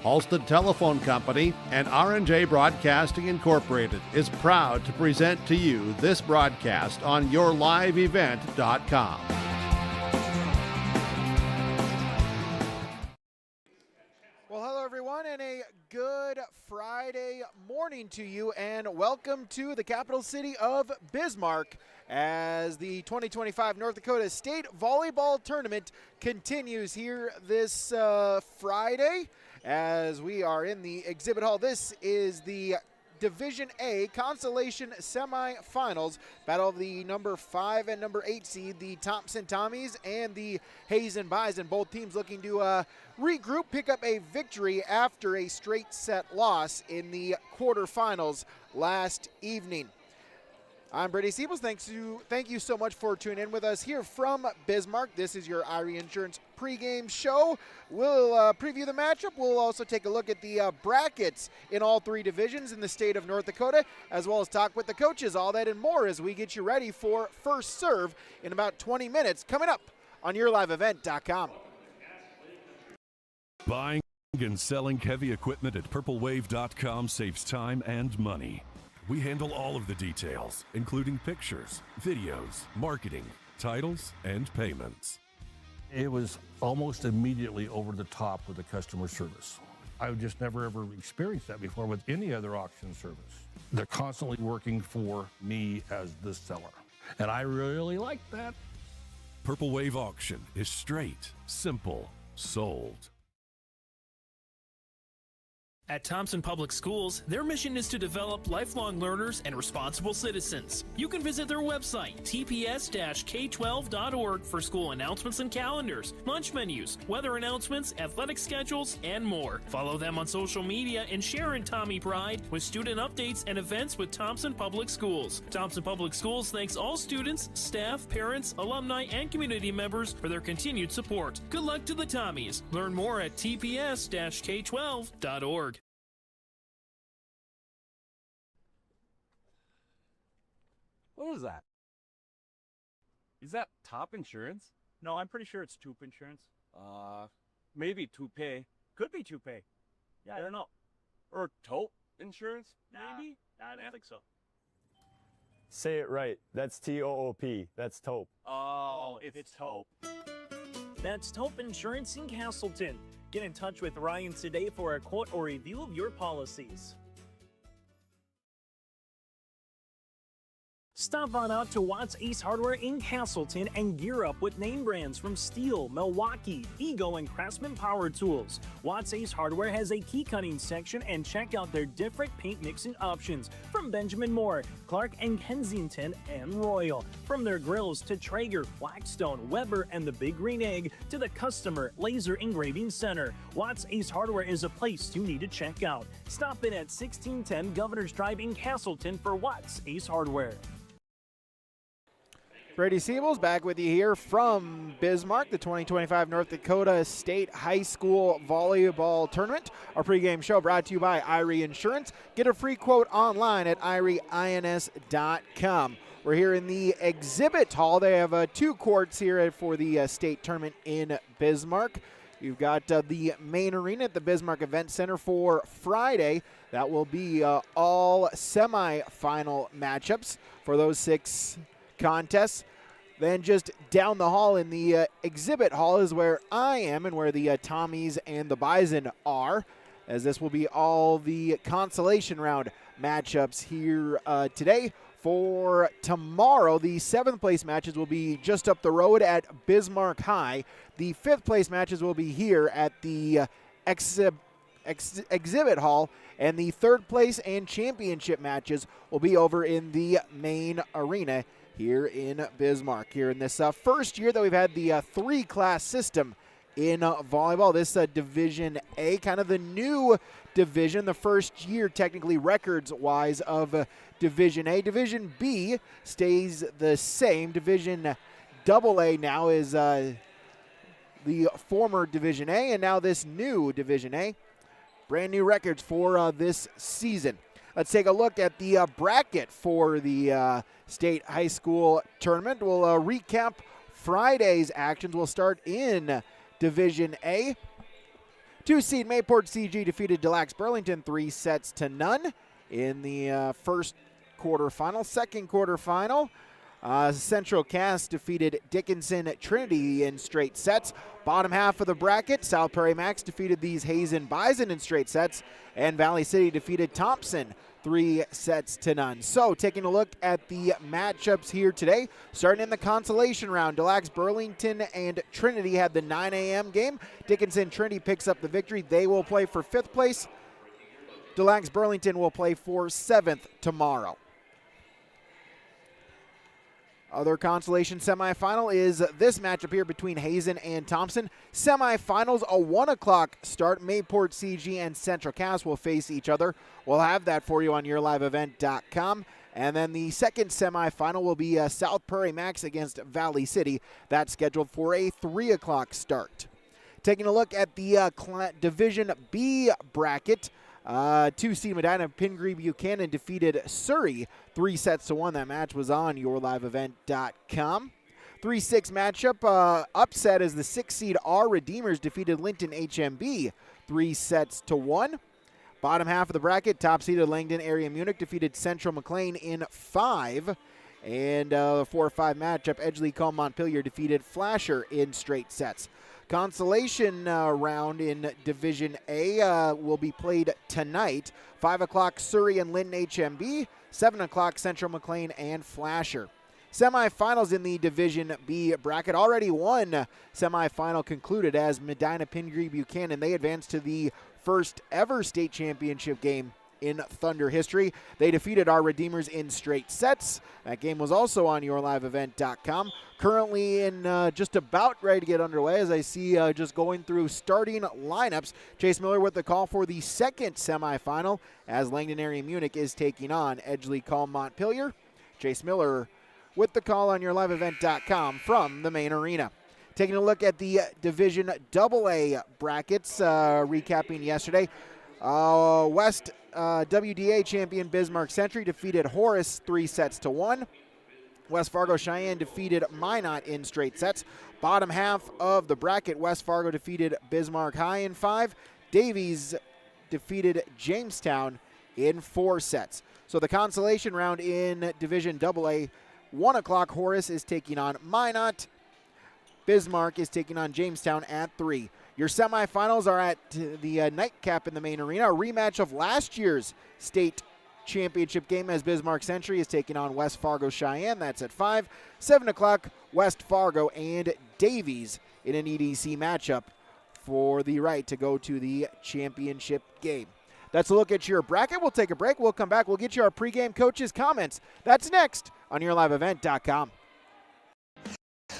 Halstead Telephone Company and R&J Broadcasting Incorporated is proud to present to you this broadcast on yourliveevent.com. Well, hello everyone, and a good Friday morning to you, and welcome to the capital city of Bismarck as the 2025 North Dakota State Volleyball Tournament continues here this Friday as we are in the exhibit hall. This is the Division A Consolation Semifinals, battle of the number 5 and number 8 seed, the Thompson Tommies and the Hazen Bison. Both teams looking to regroup, pick up a victory after a straight set loss in the quarterfinals last evening. I'm Brady Siebels. Thank you so much for tuning in with us here from Bismarck. This is your Irie Insurance pregame show. We'll preview the matchup. We'll also take a look at the brackets in all three divisions in the state of North Dakota, as well as talk with the coaches. All that and more as we get you ready for First Serve in about 20 minutes, coming up on yourliveevent.com. Buying and selling heavy equipment at purplewave.com saves time and money. We handle all of the details, including pictures, videos, marketing, titles, and payments. It was almost immediately over the top with the customer service. I've just never ever experienced that before with any other auction service. They're constantly working for me as the seller, and I really like that. Purple Wave Auction is straight, simple, sold. At Thompson Public Schools, their mission is to develop lifelong learners and responsible citizens. You can visit their website, tps-k12.org, for school announcements and calendars, lunch menus, weather announcements, athletic schedules, and more. Follow them on social media and share in Tommy Pride with student updates and events with Thompson Public Schools. Thompson Public Schools thanks all students, staff, parents, alumni, and community members for their continued support. Good luck to the Tommies. Learn more at tps-k12.org. What was that? Is that Top Insurance? No, I'm pretty sure it's Toop Insurance. Maybe Toupee. Could be Toupee. Yeah, I don't know. Or Taupe Insurance, maybe? I don't think so. Say it right. That's T-O-O-P. That's Taupe. Oh, it's Taupe. That's Taupe Insurance in Castleton. Get in touch with Ryan today for a quote or review of your policies. Stop on out to Watts Ace Hardware in Castleton and gear up with name brands from Steel, Milwaukee, Ego, and Craftsman Power Tools. Watts Ace Hardware has a key cutting section, and check out their different paint mixing options from Benjamin Moore, Clark and Kensington, and Royal. From their grills to Traeger, Blackstone, Weber, and the Big Green Egg to the Customer Laser Engraving Center, Watts Ace Hardware is a place you need to check out. Stop in at 1610 Governor's Drive in Castleton for Watts Ace Hardware. Brady Siebels back with you here from Bismarck, the 2025 North Dakota State High School Volleyball Tournament. Our pregame show brought to you by Irie Insurance. Get a free quote online at irieins.com. We're here in the exhibit hall. They have two courts here for the state tournament in Bismarck. You've got the main arena at the Bismarck Event Center for Friday. That will be all semifinal matchups for those 6 contests. Then just down the hall in the exhibit hall is where I am and where the Tommies and the Bison are, as this will be all the consolation round matchups here today. For tomorrow, the 7th place matches will be just up the road at Bismarck High. The 5th place matches will be here at the exhibit hall, and the 3rd place and championship matches will be over in the main arena here in Bismarck. Here in this first year that we've had the 3-class system in volleyball, this Division A, kind of the new division, the first year technically records-wise of Division A. Division B stays the same. Division AA now is the former Division A, and now this new Division A. Brand new records for this season. Let's take a look at the bracket for the state high school tournament. We'll recap Friday's actions will start in Division A. 2-seed Mayport CG defeated Delax Burlington 3-0 in the first quarterfinal. Second quarterfinal, Central Cass defeated Dickinson Trinity in straight sets. Bottom half of the bracket, South Prairie Max defeated these Hazen Bison in straight sets, and Valley City defeated Thompson 3-0. So taking a look at the matchups here today, starting in the consolation round, Delax Burlington and Trinity had the 9 a.m. game. Dickinson Trinity picks up the victory. They will play for 5th place. Delax Burlington will play for 7th tomorrow. Other consolation semifinal is this matchup here between Hazen and Thompson. Semifinals, a 1 o'clock start. Mayport CG and Central Cass will face each other. We'll have that for you on yourliveevent.com. And then the second semifinal will be South Prairie Max against Valley City. That's scheduled for a 3 o'clock start. Taking a look at the Division B bracket. 2-seed Medina Pingree Buchanan defeated Surrey 3-1. That match was on yourliveevent.com. 3-6 matchup upset as the 6-seed R Redeemers defeated Linton HMB 3-1. Bottom half of the bracket, top-seeded Langdon Area Munich defeated Central McLean in 5. And the 4-5 matchup, Edgeley Call Montpelier defeated Flasher in straight sets. Consolation round in Division A will be played tonight. 5 o'clock Surrey and Linton HMB, 7 o'clock Central McLean and Flasher. Semifinals in the Division B bracket. Already one semifinal concluded as Medina Pingree Buchanan. They advanced to the first ever state championship game in Thunder history. They defeated our Redeemers in straight sets. That game was also on yourliveevent.com. Currently in just about ready to get underway as I see just going through starting lineups. Chase Miller with the call for the second semifinal as Langdon Area Munich is taking on Edgeley Call Montpelier. Chase Miller with the call on yourliveevent.com from the main arena. Taking a look at the Division AA brackets, recapping yesterday. West WDA champion Bismarck Century defeated Horace 3-1. West Fargo Cheyenne defeated Minot in straight sets. Bottom half of the bracket, West Fargo defeated Bismarck High in 5. Davies defeated Jamestown in 4 sets. So the consolation round in Division AA, 1 o'clock Horace is taking on Minot. Bismarck is taking on Jamestown at 3. Your semifinals are at the nightcap in the main arena, a rematch of last year's state championship game as Bismarck Century is taking on West Fargo Cheyenne. That's at 5. 7 o'clock, West Fargo and Davies in an EDC matchup for the right to go to the championship game. That's a look at your bracket. We'll take a break. We'll come back. We'll get you our pregame coaches' comments. That's next on yourliveevent.com.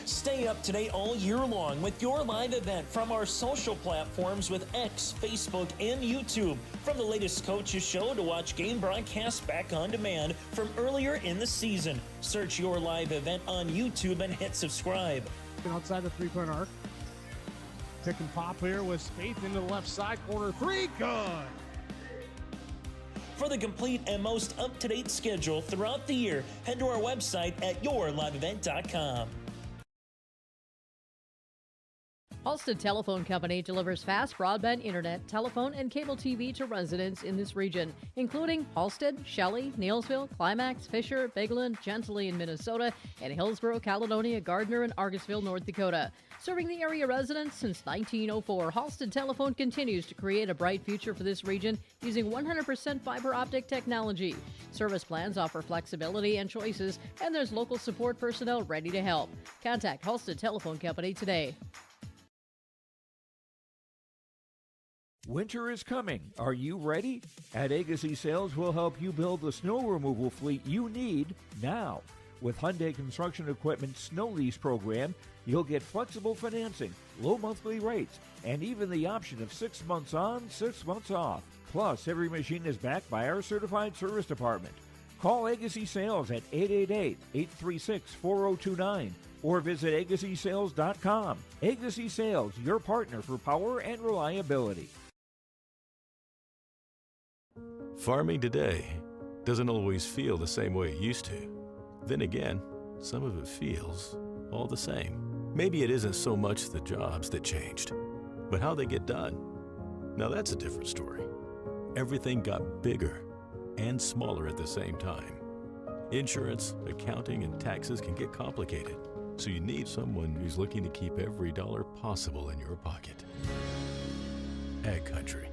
Stay up to date all year long with your live event from our social platforms with X, Facebook, and YouTube. From the latest coaches show to watch game broadcasts back on demand from earlier in the season. Search your live event on YouTube and hit subscribe. Outside the three-point arc. Pick and pop here with Spaeth into the left side corner. 3, good. For the complete and most up-to-date schedule throughout the year, head to our website at yourliveevent.com. Halstead Telephone Company delivers fast broadband internet, telephone, and cable TV to residents in this region, including Halstead, Shelley, Neilsville, Climax, Fisher, Bigland, Gentilly in Minnesota, and Hillsborough, Caledonia, Gardner, and Argusville, North Dakota. Serving the area residents since 1904, Halstead Telephone continues to create a bright future for this region using 100% fiber optic technology. Service plans offer flexibility and choices, and there's local support personnel ready to help. Contact Halstead Telephone Company today. Winter is coming. Are you ready? At Agassi Sales, we'll help you build the snow removal fleet you need now. With Hyundai Construction Equipment Snow Lease Program, you'll get flexible financing, low monthly rates, and even the option of 6 months on, 6 months off. Plus, every machine is backed by our certified service department. Call Agassi Sales at 888-836-4029 or visit agassisales.com. Agassi Sales, your partner for power and reliability. Farming today doesn't always feel the same way it used to. Then again, some of it feels all the same. Maybe it isn't so much the jobs that changed, but how they get done. Now that's a different story. Everything got bigger and smaller at the same time. Insurance, accounting, and taxes can get complicated, so you need someone who's looking to keep every dollar possible in your pocket. Ag Country.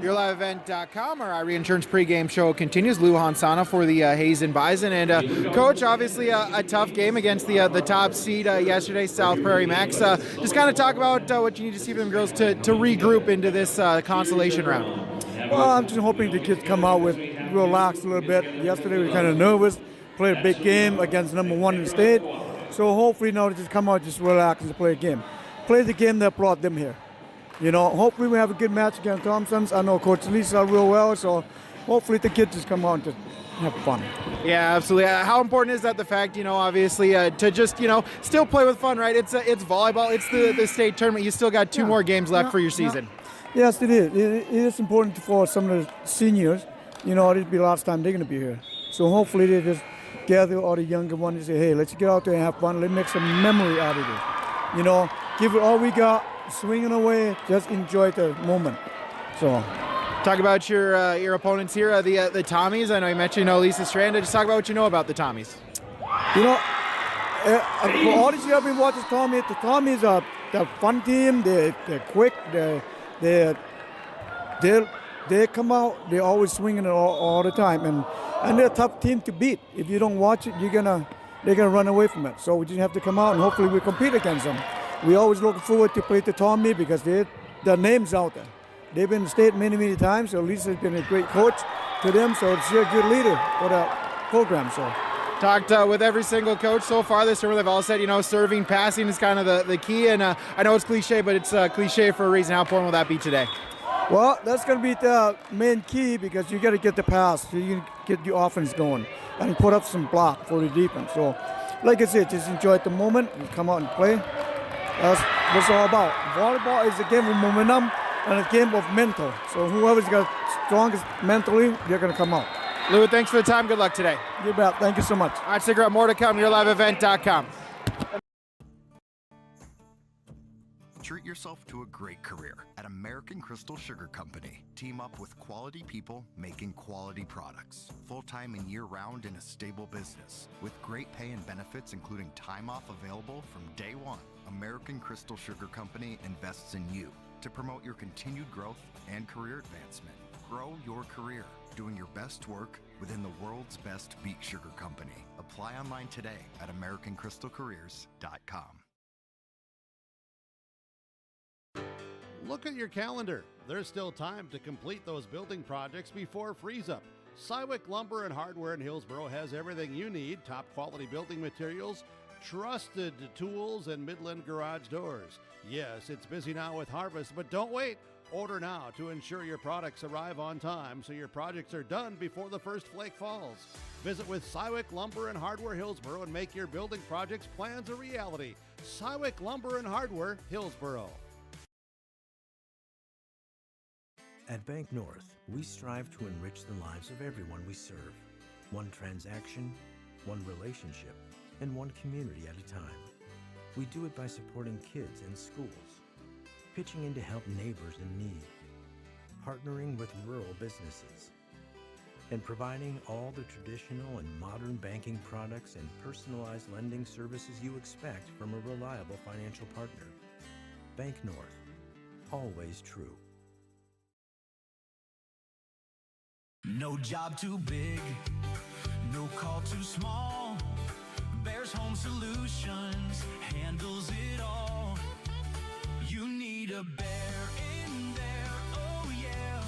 YourLiveEvent.com, our Reinsurance pregame show continues. Lou Hansana for the Hazen Bison. And Coach, obviously a tough game against the top seed yesterday, South Prairie Max. Just kind of talk about what you need to see for them girls to regroup into this consolation round. Well, I'm just hoping the kids come out with relaxed a little bit. Yesterday we were kind of nervous, played a big game against number one in the state. So hopefully now they just come out, just relax and play a game. Play the game that brought them here. You know, hopefully we have a good match against Thompson's. I know Coach Lisa real well, so hopefully the kids just come out and just have fun. Yeah, absolutely. How important is that, the fact, obviously, to just, still play with fun, right? It's volleyball. It's the state tournament. You still got two more games left for your season. Yes, it is. It is important for some of the seniors. It'll be the last time they're going to be here. So hopefully they just gather all the younger ones and say, hey, let's get out there and have fun. Let's make some memory out of it. Give it all we got. Swinging away, just enjoy the moment. So, talk about your opponents here, the Tommies. I know you mentioned Lisa Strand. Just talk about what you know about the Tommies. For all these years I've been watching Tommies, the Tommies are a fun team. They're quick. They come out. They're always swinging it all the time, and they're a tough team to beat. If you don't watch it, they're gonna run away from it. So we just have to come out and hopefully we compete against them. We always look forward to play the Tommy because their name's out there. They've been in the state many times, so Lisa's been a great coach to them, so she's a good leader for that program. So, talked with every single coach so far this year. They've all said, serving, passing is kind of the key, and I know it's cliche, but it's cliche for a reason. How important will that be today? Well, that's going to be the main key because you got to get the pass so you can get the offense going and put up some block for the defense. So, like I said, just enjoy the moment and come out and play. That's what it's all about. Volleyball is a game of momentum and a game of mental. So whoever's got strongest mentally, they're going to come out. Lou, thanks for the time. Good luck today. You bet. Thank you so much. All right, stick around. More to come. YourLiveEvent.com. Treat yourself to a great career at American Crystal Sugar Company. Team up with quality people making quality products. Full-time and year-round in a stable business. With great pay and benefits including time off available from day one. American Crystal Sugar Company invests in you to promote your continued growth and career advancement. Grow your career doing your best work within the world's best beet sugar company. Apply online today at AmericanCrystalCareers.com. Look at your calendar. There's still time to complete those building projects before freeze-up. Cywick Lumber and Hardware in Hillsboro has everything you need, top quality building materials, trusted tools, and Midland garage doors. Yes, it's busy now with harvest, but don't wait. Order now to ensure your products arrive on time so your projects are done before the first flake falls. Visit with Cywick Lumber and Hardware Hillsboro and make your building projects plans a reality. Cywick Lumber and Hardware Hillsboro. At Bank North, we strive to enrich the lives of everyone we serve. One transaction, one relationship, and one community at a time. We do it by supporting kids and schools, pitching in to help neighbors in need, partnering with rural businesses, and providing all the traditional and modern banking products and personalized lending services you expect from a reliable financial partner. Bank North, always true. No job too big, no call too small. Bears Home Solutions handles it all. You need a bear in there, oh yeah.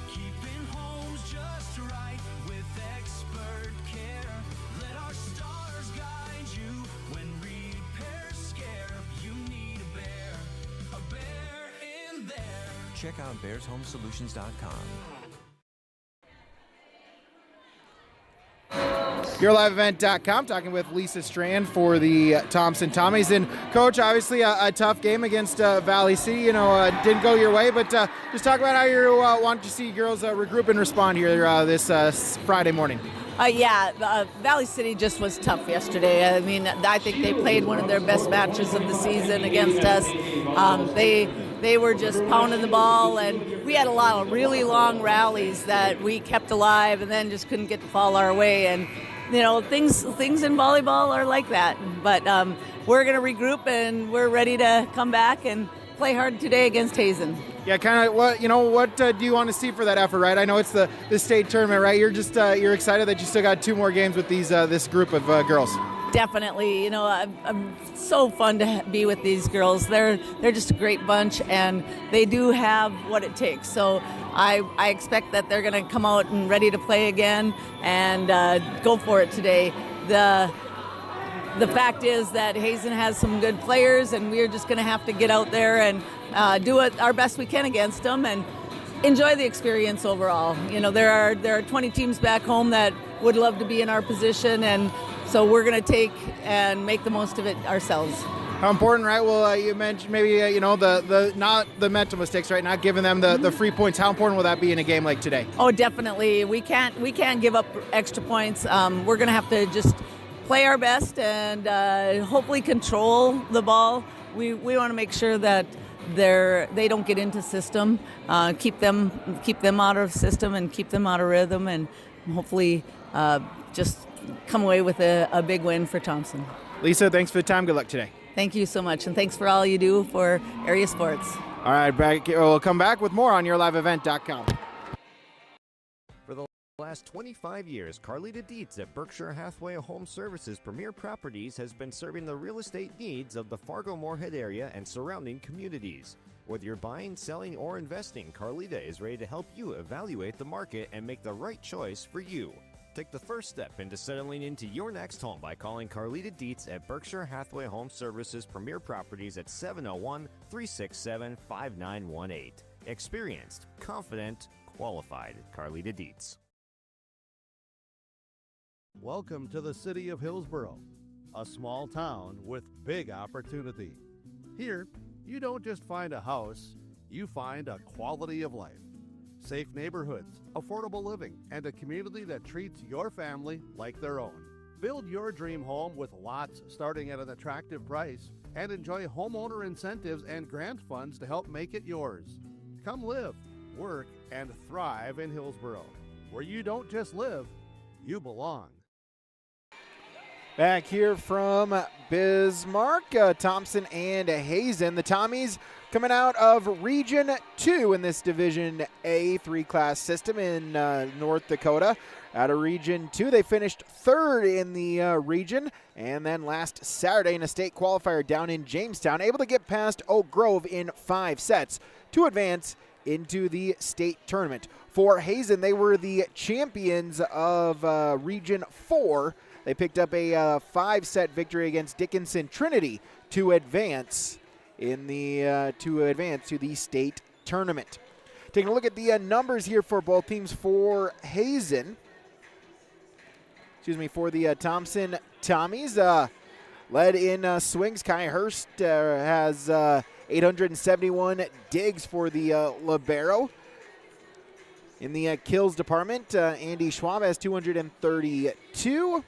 Keeping homes just right with expert care. Let our stars guide you when repairs scare. You need a bear in there. Check out BearsHomeSolutions.com. YourLiveEvent.com, talking with Lisa Strand for the Thompson Tommies. And Coach, obviously a tough game against Valley City. Didn't go your way, but just talk about how you want to see girls regroup and respond here this Friday morning. Valley City just was tough yesterday. I mean, I think they played one of their best matches of the season against us. They were just pounding the ball, and we had a lot of really long rallies that we kept alive and then just couldn't get the ball our way. And, you know, things in volleyball are like that. But we're going to regroup, and we're ready to come back and play hard today against Hazen. Yeah, kind of. What do you want to see for that effort, right? I know it's the state tournament, right? You're just you're excited that you still got 2 more games with this group of girls. Definitely, you know, I'm so fun to be with these girls. They're just a great bunch, and they do have what it takes. So I expect that they're going to come out and ready to play again and go for it today. The fact is that Hazen has some good players, and we're just going to have to get out there and do our best we can against them and enjoy the experience overall. You know, there are 20 teams back home that would love to be in our position, and so we're going to take and make the most of it ourselves. How important, right? Well, you mentioned maybe the not the mental mistakes, right? Not giving them the free points. How important will that be in a game like today? Oh, definitely. We can't give up extra points. We're going to have to just play our best and hopefully control the ball. We want to make sure that they don't get into system, keep them out of system and keep them out of rhythm, and hopefully just come away with a big win for Thompson. Lisa, thanks for the time. Good luck today. Thank you so much, and thanks for all you do for area sports. All right, we'll come back with more on yourliveevent.com. For the last 25 years, Carlita Dietz at Berkshire Hathaway Home Services Premier Properties has been serving the real estate needs of the Fargo-Moorhead area and surrounding communities. Whether you're buying, selling, or investing, Carlita is ready to help you evaluate the market and make the right choice for you. Take the first step into settling into your next home by calling Carlita Dietz at Berkshire Hathaway Home Services Premier Properties at 701-367-5918. Experienced, confident, qualified. Carlita Dietz. Welcome to the city of Hillsboro, a small town with big opportunity. Here, you don't just find a house, you find a quality of life. Safe neighborhoods, affordable living, and a community that treats your family like their own. Build your dream home with lots starting at an attractive price and enjoy homeowner incentives and grant funds to help make it yours. Come live, work, and thrive in Hillsboro, where you don't just live, you belong. Back here from Bismarck, Thompson and Hazen. The Tommies coming out of Region 2 in this Division A 3-class system in North Dakota. Out of Region 2, they finished 3rd in the region, and then last Saturday in a state qualifier down in Jamestown, able to get past Oak Grove in 5 sets to advance into the state tournament. For Hazen, they were the champions of Region 4. They picked up a 5-set victory against Dickinson Trinity to advance to the state tournament. Taking a look at the numbers here for both teams. For Hazen, for the Thompson Tommies, led in swings. Kai Hurst has 871 digs for the libero. In the kills department, Andy Schwab has 232.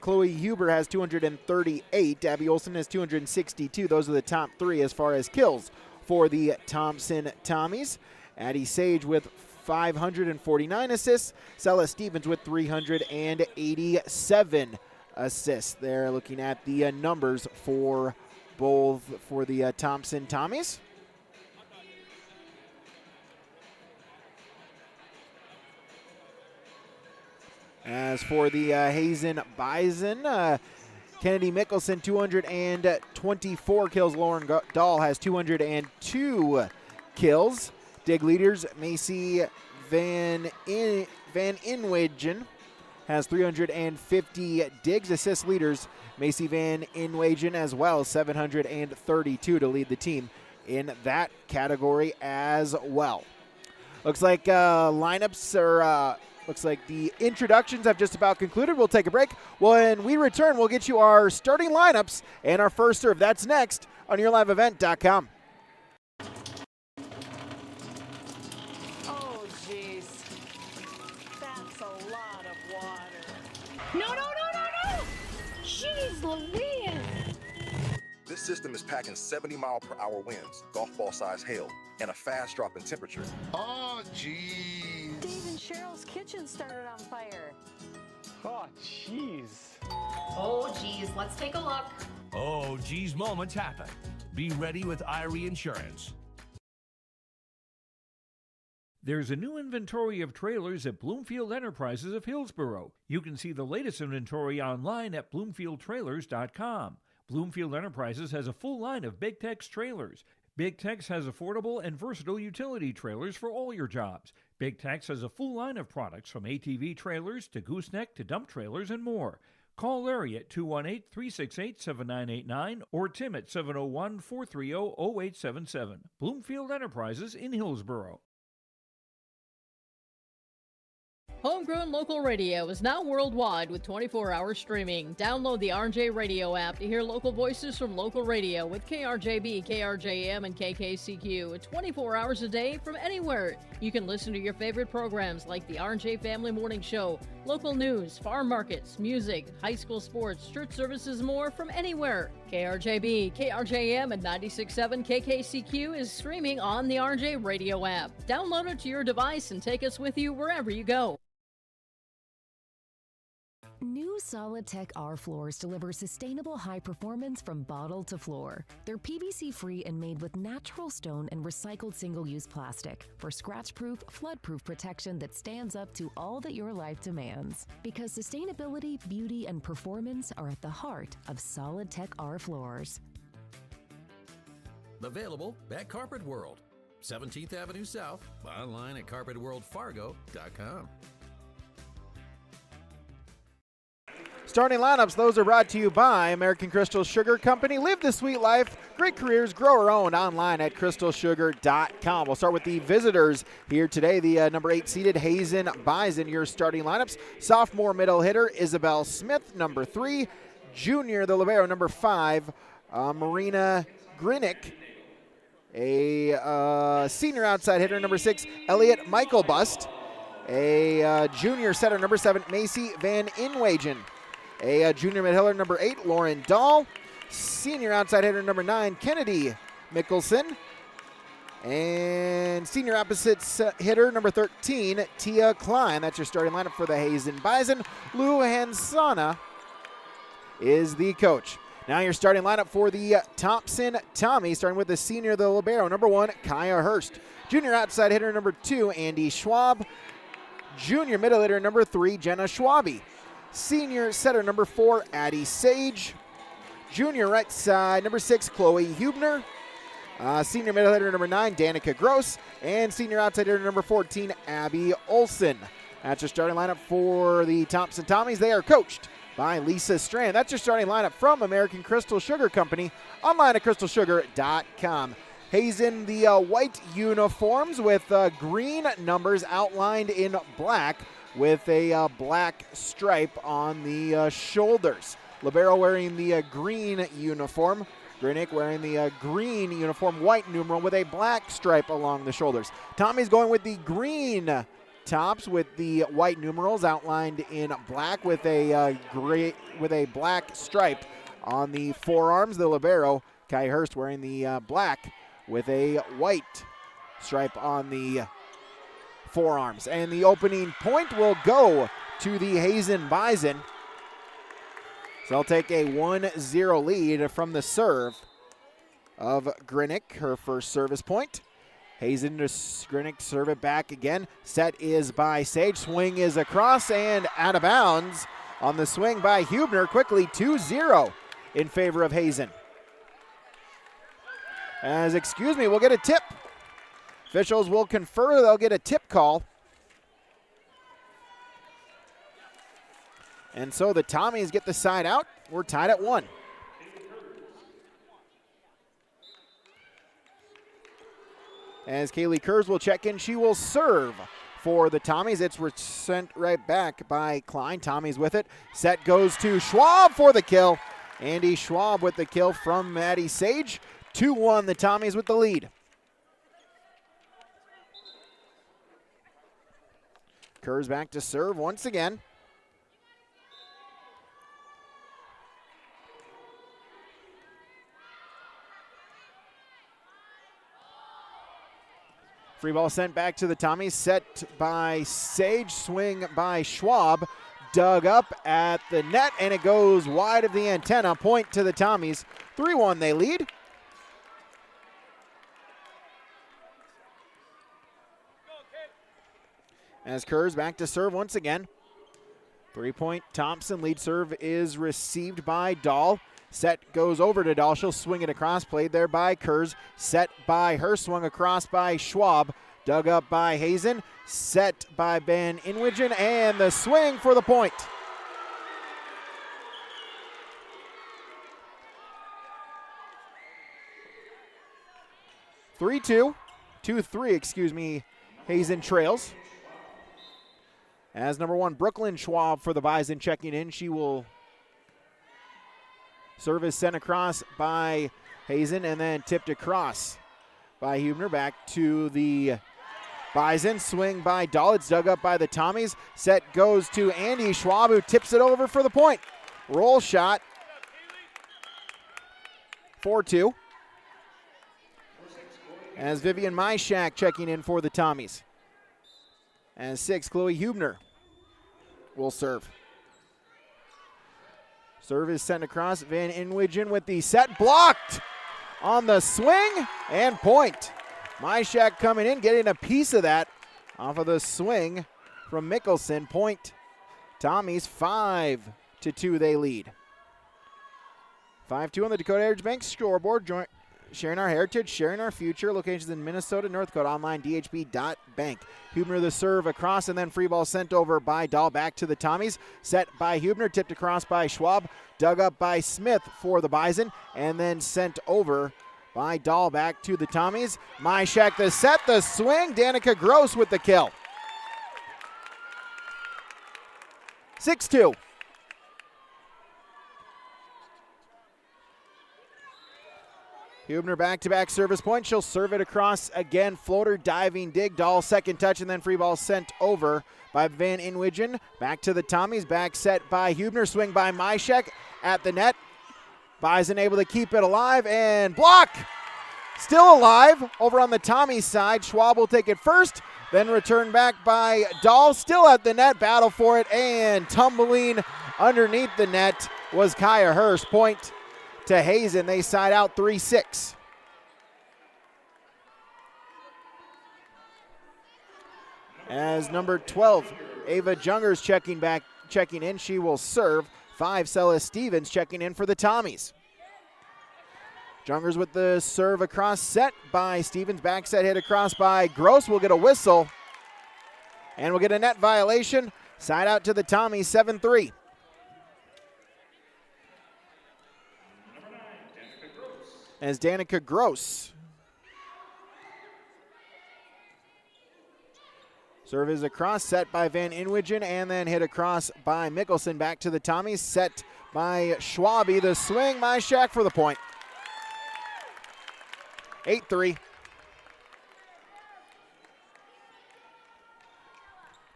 Chloe Huber has 238. Abby Olson has 262. Those are the top 3 as far as kills for the Thompson Tommies. Addie Sage with 549 assists. Sella Stevens with 387 assists. They're looking at the numbers for both for the Thompson Tommies. As for the Hazen Bison, Kennedy Mickelson, 224 kills. Lauren Dahl has 202 kills. Dig leaders, Macy Van Inwagen has 350 digs. Assist leaders, Macy Van Inwagen as well, 732 to lead the team in that category as well. Looks like lineups are... Looks like the introductions have just about concluded. We'll take a break. When we return, we'll get you our starting lineups and our first serve. That's next on yourliveevent.com. Oh, jeez. That's a lot of water. No, no, no, no, no! Jeez Louise! This system is packing 70-mile-per-hour winds, golf ball size hail, and a fast drop in temperature. Oh, jeez. Dave and Cheryl's kitchen started on fire. Oh, jeez. Oh, geez, let's take a look. Oh, geez, moments happen. Be ready with Irie Insurance. There's a new inventory of trailers at Bloomfield Enterprises of Hillsborough. You can see the latest inventory online at bloomfieldtrailers.com. Bloomfield Enterprises has a full line of Big Tex trailers. Big Tex has affordable and versatile utility trailers for all your jobs. Big Tex has a full line of products from ATV trailers to gooseneck to dump trailers and more. Call Larry at 218-368-7989 or Tim at 701-430-0877. Bloomfield Enterprises in Hillsborough. Homegrown local radio is now worldwide with 24-hour streaming. Download the RJ Radio app to hear local voices from local radio with KRJB, KRJM, and KKCQ 24 hours a day from anywhere. You can listen to your favorite programs like the RJ Family Morning Show, local news, farm markets, music, high school sports, church services, more from anywhere. KRJB, KRJM, and 96.7 KKCQ is streaming on the RJ Radio app. Download it to your device and take us with you wherever you go. New Solid Tech R floors deliver sustainable high performance from bottle to floor. They're PVC-free and made with natural stone and recycled single-use plastic for scratch-proof, flood-proof protection that stands up to all that your life demands. Because sustainability, beauty, and performance are at the heart of Solid Tech R floors. Available at Carpet World, 17th Avenue South, online at carpetworldfargo.com. Starting lineups, those are brought to you by American Crystal Sugar Company. Live the sweet life, great careers, grow our own online at crystalsugar.com. We'll start with the visitors here today. The number 8 seeded Hazen Bison, your starting lineups. Sophomore middle hitter Isabel Smith, number 3. Junior, the libero, number 5, Marina Grinick. A senior outside hitter, number 6, Elliot Michael Bust. A junior setter, number 7, Macy Van Inwagen. A junior mid-hitter, number 8, Lauren Dahl. Senior outside hitter, number 9, Kennedy Mickelson. And senior opposites hitter, number 13, Tia Klein. That's your starting lineup for the Hazen Bison. Lou Hansana is the coach. Now your starting lineup for the Thompson Tommy, starting with the senior, the libero, number 1, Kaya Hurst. Junior outside hitter, number 2, Andy Schwab. Junior middle hitter, number 3, Jenna Schwabe. Senior setter, number 4, Addie Sage. Junior right side, number 6, Chloe Hubner. Senior middle hitter, number 9, Danica Gross. And senior outside hitter, number 14, Abby Olson. That's your starting lineup for the Thompson Tommies. They are coached by Lisa Strand. That's your starting lineup from American Crystal Sugar Company, online at crystalsugar.com. Hazen, the white uniforms with green numbers outlined in black with a black stripe on the shoulders. Libero wearing the green uniform. Grinick wearing the green uniform, white numeral with a black stripe along the shoulders. Tommy's going with the green tops with the white numerals outlined in black with a black stripe on the forearms. The libero, Kai Hurst, wearing the black with a white stripe on the forearms. And the opening point will go to the Hazen Bison. So they'll take a 1-0 lead from the serve of Grinick, her first service point. Hazen to Grinick, serve it back again. Set is by Sage. Swing is across and out of bounds on the swing by Hubner. Quickly 2-0 in favor of Hazen. We'll get a tip. Officials will confer. They'll get a tip call. And so the Tommies get the side out. We're tied at 1. As Kaylee Kurz will check in, she will serve for the Tommies. It's sent right back by Klein. Tommies with it. Set goes to Schwab for the kill. Andy Schwab with the kill from Maddie Sage. 2-1, the Tommies with the lead. Kerrs back to serve once again. Free ball sent back to the Tommies, set by Sage, swing by Schwab, dug up at the net, and it goes wide of the antenna. Point to the Tommies. 3-1 they lead. As Kerrs back to serve once again. 3-point Thompson. Lead serve is received by Dahl. Set goes over to Dahl. She'll swing it across. Played there by Kerrs. Set by her. Swung across by Schwab. Dug up by Hazen. Set by Van Inwigen. And the swing for the point. (3-2). 2-3, excuse me. Hazen trails. As number 1, Brooklyn Schwab for the Bison checking in. She will service sent across by Hazen and then tipped across by Hubner. Back to the Bison. Swing by Dahl. It's dug up by the Tommies. Set goes to Andy Schwab, who tips it over for the point. Roll shot. 4-2. As Vivian Myshak checking in for the Tommies. And 6, Chloe Hubner will serve. Serve is sent across. Van Inwigen with the set, blocked on the swing, and point. Myshak coming in, getting a piece of that off of the swing from Mickelson. Point. Tommies 5-2 they lead. 5-2 on the Dakota Heritage Bank scoreboard. Sharing our heritage, sharing our future. Locations in Minnesota, North Dakota. Online, dhb.bank. Hubner the serve across, and then free ball sent over by Dahl. Back to the Tommies. Set by Hubner, tipped across by Schwab. Dug up by Smith for the Bison, and then sent over by Dahl. Back to the Tommies. Myshak the set, the swing. Danica Gross with the kill. 6-2. Hubner back-to-back service point. She'll serve it across again. Floater, diving, dig. Dahl second touch, and then free ball sent over by Van Inwigen. Back to the Tommies. Back set by Hubner. Swing by Myshak at the net. Bison able to keep it alive, and block. Still alive over on the Tommies side. Schwab will take it first, then return back by Dahl. Still at the net. Battle for it, and tumbling underneath the net was Kaya Hirsch. Point to Hazen. They side out 3-6. As number 12, Ava Jungers checking in. She will serve. 5, Celis Stevens checking in for the Tommies. Jungers with the serve across, set by Stevens. Back set hit across by Gross. We'll get a whistle. And we'll get a net violation. Side out to the Tommies, 7-3. As Danica Gross. Serve is across, set by Van Inwigen, and then hit across by Mickelson. Back to the Tommies, set by Schwabe. The swing, Myshak for the point. 8-3.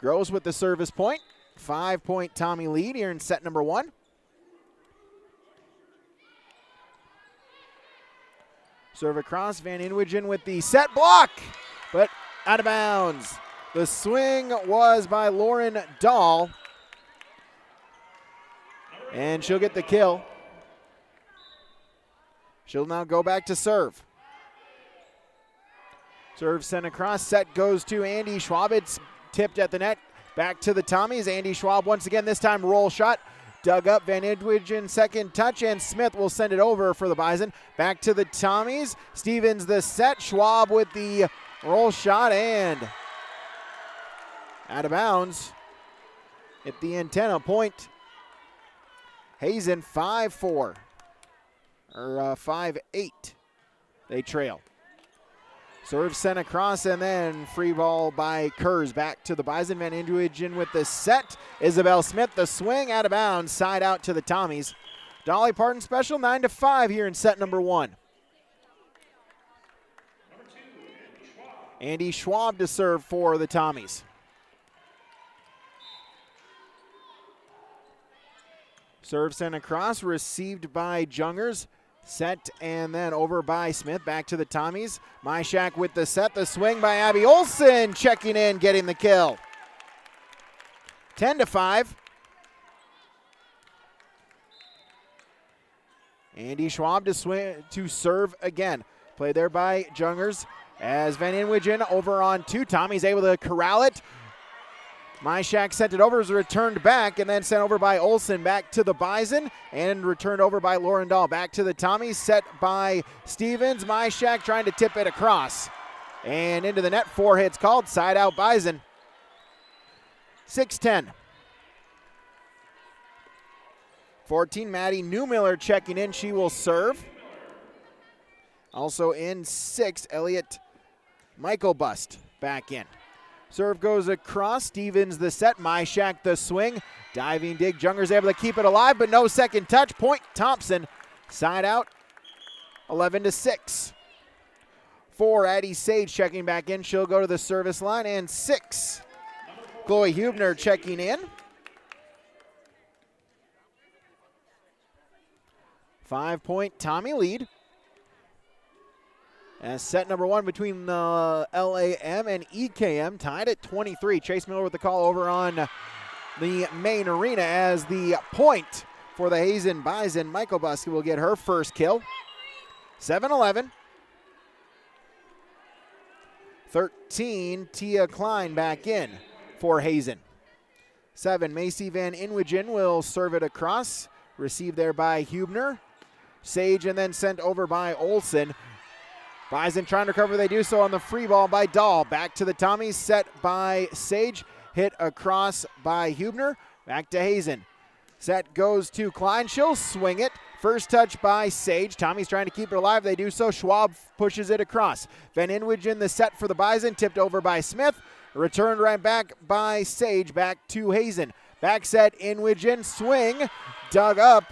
Gross with the service point. 5-point Tommy lead here in set number 1. Serve across, Van Inwigen with the set, block, but out of bounds. The swing was by Lauren Dahl, and she'll get the kill. She'll now go back to serve. Serve sent across, set goes to Andy Schwab. It's tipped at the net. Back to the Tommies. Andy Schwab once again, this time roll shot. Dug up, Van Inwigen second touch, and Smith will send it over for the Bison. Back to the Tommies. Stevens the set. Schwab with the roll shot, and out of bounds. Hit the antenna. Point. Hazen 5-4. Or 5-8. They trail. Serve sent across, and then free ball by Kerrs. Back to the Bison. Van Inwigen with the set. Isabel Smith, the swing, out of bounds. Side out to the Tommies. Dolly Parton special, 9-5 here in set number 1. Andy Schwab to serve for the Tommies. Serve sent across, received by Jungers. Set and then over by Smith. Back to the Tommies. Myshak with the set. The swing by Abby Olsen. Checking in, getting the kill. 10-5. Andy Schwab to serve again. Play there by Jungers as Van Inwigen over on 2. Tommy's able to corral it. Myshak sent it over, was returned back, and then sent over by Olsen back to the Bison, and returned over by Laurendahl. Back to the Tommies, set by Stevens. Myshak trying to tip it across. And into the net, 4 hits called, side out Bison. 6-10. 14, Maddie Newmiller checking in. She will serve. Also in 6, Elliot Michael Bust back in. Serve goes across. Stevens the set. Myshak the swing. Diving dig. Jungers able to keep it alive, but no second touch. Point Thompson. Side out. 11-6. 4, Addie Sage checking back in. She'll go to the service line. And 6, Chloe Hubner checking in. 5-point Tommy lead. As set number 1 between LAM and EKM tied at 23. Chase Miller with the call over on the main arena as the point for the Hazen Bison. Michael Busk will get her first kill. 7-11. 13, Tia Klein back in for Hazen. 7, Macy Van Inwigen will serve it across. Received there by Hubner. Sage and then sent over by Olsen. Bison trying to recover. They do so on the free ball by Dahl. Back to the Tommies. Set by Sage. Hit across by Hubner. Back to Hazen. Set goes to Klein. She'll swing it. First touch by Sage. Tommy's trying to keep it alive. They do so. Schwab pushes it across. Van Inwigen the set for the Bison. Tipped over by Smith. Returned right back by Sage. Back to Hazen. Back set. Inwigen. Swing. Dug up.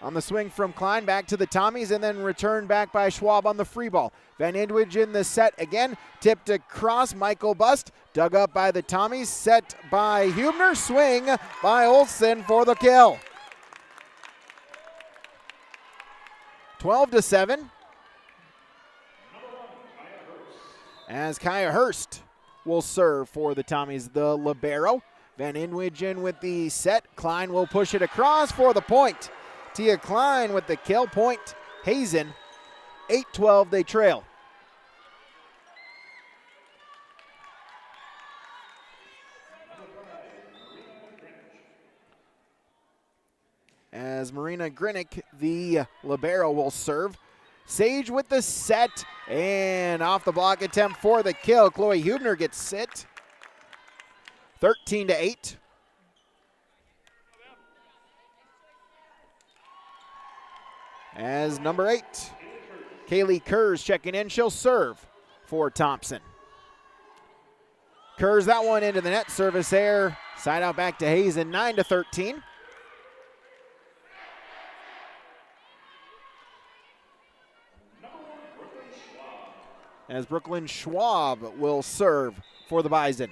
On the swing from Klein, back to the Tommies, and then returned back by Schwab on the free ball. Van Inwigen the set again, tipped across, Michael Bust, dug up by the Tommies, set by Hubner, swing by Olsen for the kill. 12-7. As Kaya Hurst will serve for the Tommies, the libero. Van Inwigen with the set, Klein will push it across for the point. Tia Klein with the kill. Point Hazen. 8-12 they trail. As Marina Grinick, the libero, will serve. Sage with the set, and off the block attempt for the kill. Chloe Hubner gets it. 13-8. As number 8, Kaylee Kurz checking in. She'll serve for Thompson. Kurz that one into the net. Service there. Side out back to Hazen. 9-13. As Brooklyn Schwab will serve for the Bison.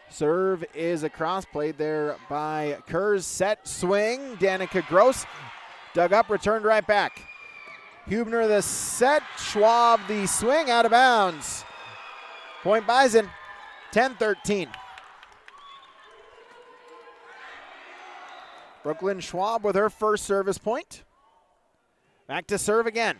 Serve is across, played there by Kurz. Set, swing, Danica Gross. Dug up, returned right back. Hubner the set, Schwab the swing, out of bounds. Point Bison, 10-13. Brooklyn Schwab with her first service point. Back to serve again.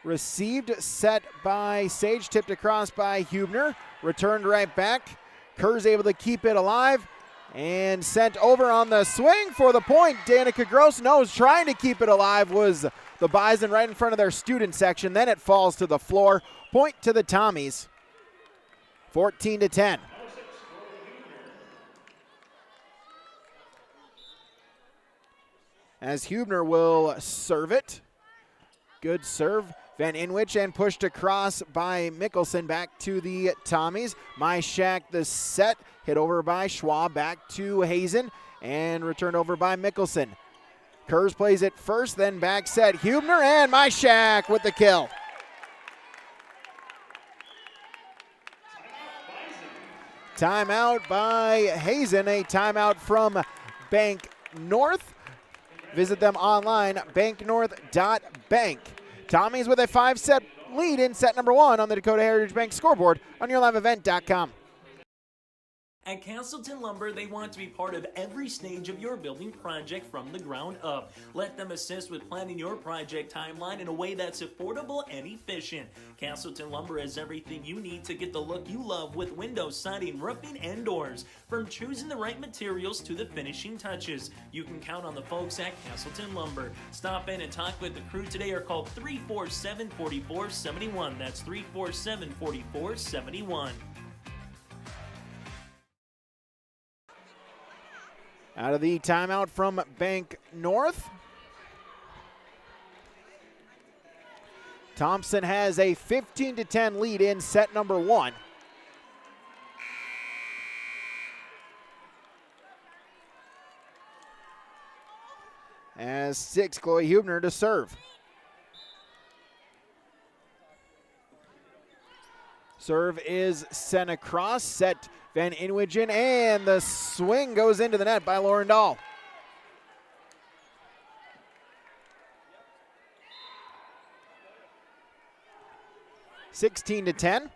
Received, set by Sage, tipped across by Hubner. Returned right back. Kurz able to keep it alive and sent over on the swing for the point. Danica Gross knows trying to keep it alive was the Bison right in front of their student section. Then it falls to the floor. Point to the Tommies. 14-10. As Hubner will serve it. Good serve. Van Inwich and pushed across by Mickelson back to the Tommies. Myshak the set, hit over by Schwab, back to Hazen, and returned over by Mickelson. Kurz plays it first, then back set. Hubner and Myshak with the kill. Timeout by Hazen, a timeout from Bank North. Visit them online, banknorth.bank. Tommy's with a 5-set lead in set number 1 on the Dakota Heritage Bank scoreboard on yourliveevent.com. At Castleton Lumber, they want to be part of every stage of your building project from the ground up. Let them assist with planning your project timeline in a way that's affordable and efficient. Castleton Lumber has everything you need to get the look you love with windows, siding, roofing, and doors. From choosing the right materials to the finishing touches, you can count on the folks at Castleton Lumber. Stop in and talk with the crew today or call 347-4471. That's 347-4471. Out of the timeout from Bank North. Thompson has a 15-10 lead in set number 1. As 6, Chloe Hubner to serve. Serve is sent across, set Van Inwigen, and the swing goes into the net by Lauren Dahl. (16-10).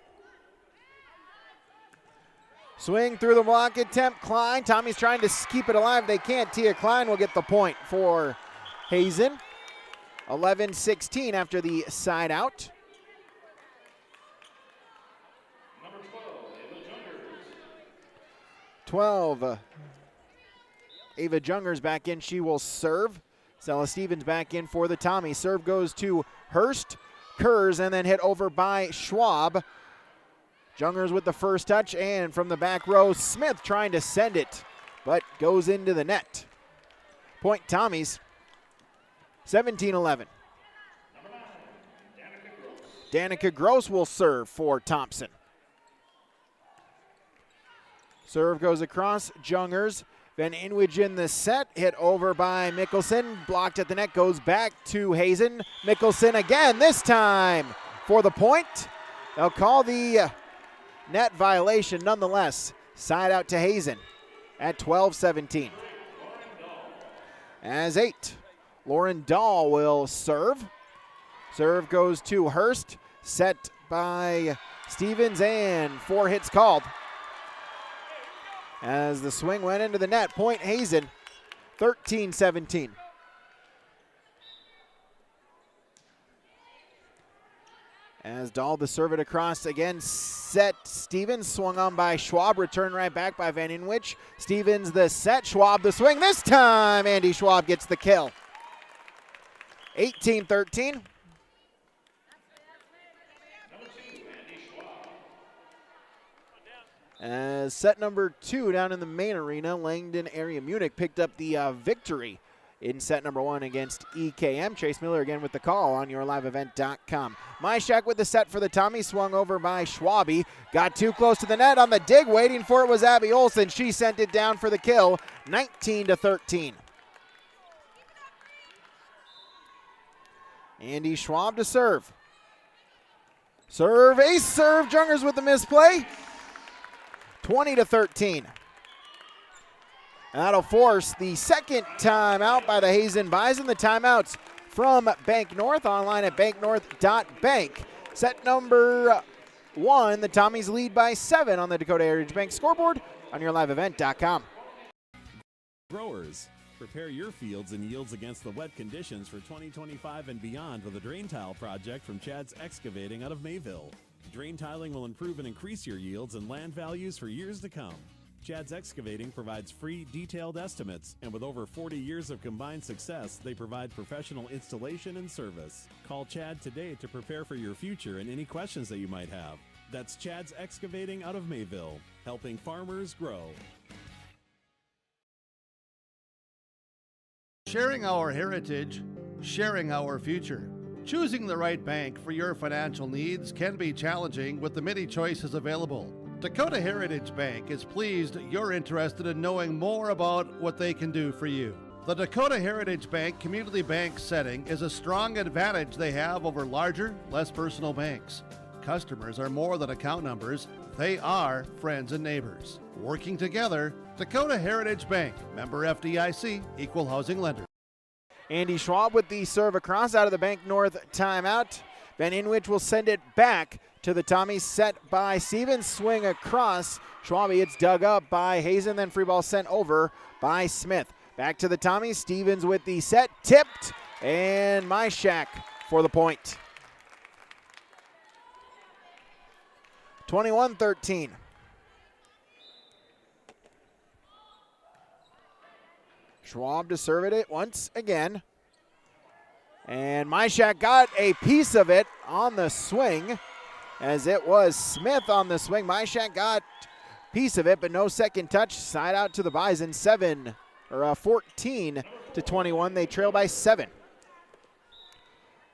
Swing through the block attempt, Klein. Tommy's trying to keep it alive. They can't. Tia Klein will get the point for Hazen. 11-16 after the side out. 12. Ava Jungers back in. She will serve. Stella Stevens back in for the Tommy. Serve goes to Hurst, Kurz, and then hit over by Schwab. Jungers with the first touch, and from the back row, Smith trying to send it, but goes into the net. Point Tommies. 17-11. Danica Gross will serve for Thompson. Serve goes across, Jungers. Van Inwich in the set, hit over by Mickelson. Blocked at the net, goes back to Hazen. Mickelson again, this time for the point. They'll call the net violation nonetheless. Side out to Hazen at 12-17. As 8, Lauren Dahl will serve. Serve goes to Hurst, set by Stevens, and 4 hits called. As the swing went into the net, point Hazen, 13-17. As Dahl to serve it across again, set Stevens, swung on by Schwab, return right back by Van Inwich. Stevens the set, Schwab the swing, this time Andy Schwab gets the kill. 18-13. As set number 2 down in the main arena, Langdon Area Munich picked up the victory in set number 1 against EKM. Chase Miller again with the call on yourliveevent.com. Myshak with the set for the Tommy, swung over by Schwabi. Got too close to the net on the dig, waiting for it was Abby Olsen. She sent it down for the kill, 19-13. Andy Schwab to serve. Serve, ace serve, Jungers with the misplay. 20-13. And that'll force the second timeout by the Hazen Bison. The timeouts from Bank North, online at banknorth.bank. Set number 1, the Tommies lead by 7 on the Dakota Heritage Bank scoreboard on yourliveevent.com. Growers, prepare your fields and yields against the wet conditions for 2025 and beyond with a drain tile project from Chad's Excavating out of Mayville. Drain tiling will improve and increase your yields and land values for years to come. Chad's Excavating provides free, detailed estimates, and with over 40 years of combined success, they provide professional installation and service. Call Chad today to prepare for your future and any questions that you might have. That's Chad's Excavating out of Mayville, helping farmers grow. Sharing our heritage, sharing our future. Choosing the right bank for your financial needs can be challenging with the many choices available. Dakota Heritage Bank is pleased you're interested in knowing more about what they can do for you. The Dakota Heritage Bank community bank setting is a strong advantage they have over larger, less personal banks. customers are more than account numbers, they are friends and neighbors. Working together, Dakota Heritage Bank, member FDIC, equal housing lender. Andy Schwab with the serve across out of the Bank North timeout. Van Inwich will send it back to the Tommies, set by Stevens. Swing across. Schwab, it's dug up by Hazen, then free ball sent over by Smith. Back to the Tommies. Stevens with the set, tipped, and Myshak for the point. 21-13. Schwab to serve it once again. And Myshak got a piece of it on the swing, as it was Smith on the swing. Myshak got a piece of it, but no second touch. Side out to the Bison, 14-21. They trail by 7.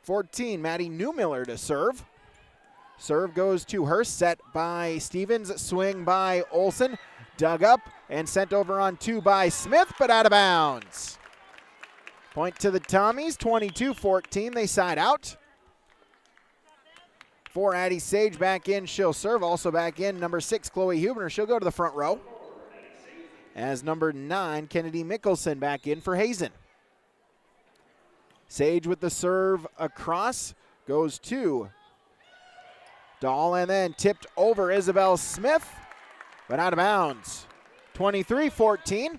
14, Maddie Newmiller to serve. Serve goes to her, set by Stevens. Swing by Olsen. Dug up and sent over on 2 by Smith, but out of bounds. Point to the Tommies, 22-14. They side out. For Addie Sage back in, she'll serve. Also back in, number 6, Chloe Huebner. She'll go to the front row. As number 9, Kennedy Mickelson back in for Hazen. Sage with the serve across. Goes to Dahl and then tipped over Isabel Smith, but out of bounds. 23-14.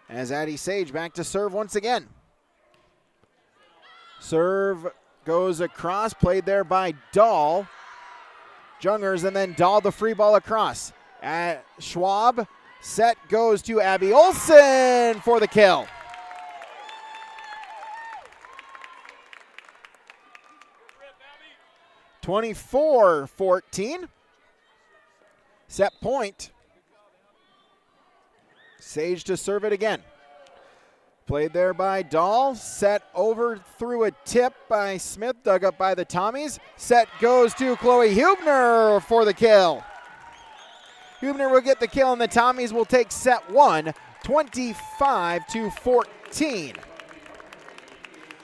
As Addie Sage back to serve once again. Serve goes across, played there by Dahl. Jungers, and then Dahl the free ball across. At Schwab, set goes to Abby Olsen for the kill. (24-14). Set point. Sage to serve it again. Played there by Dahl. Set over through a tip by Smith. Dug up by the Tommies. Set goes to Chloe Huebner for the kill. Huebner will get the kill, and the Tommies will take set 1, 25-14.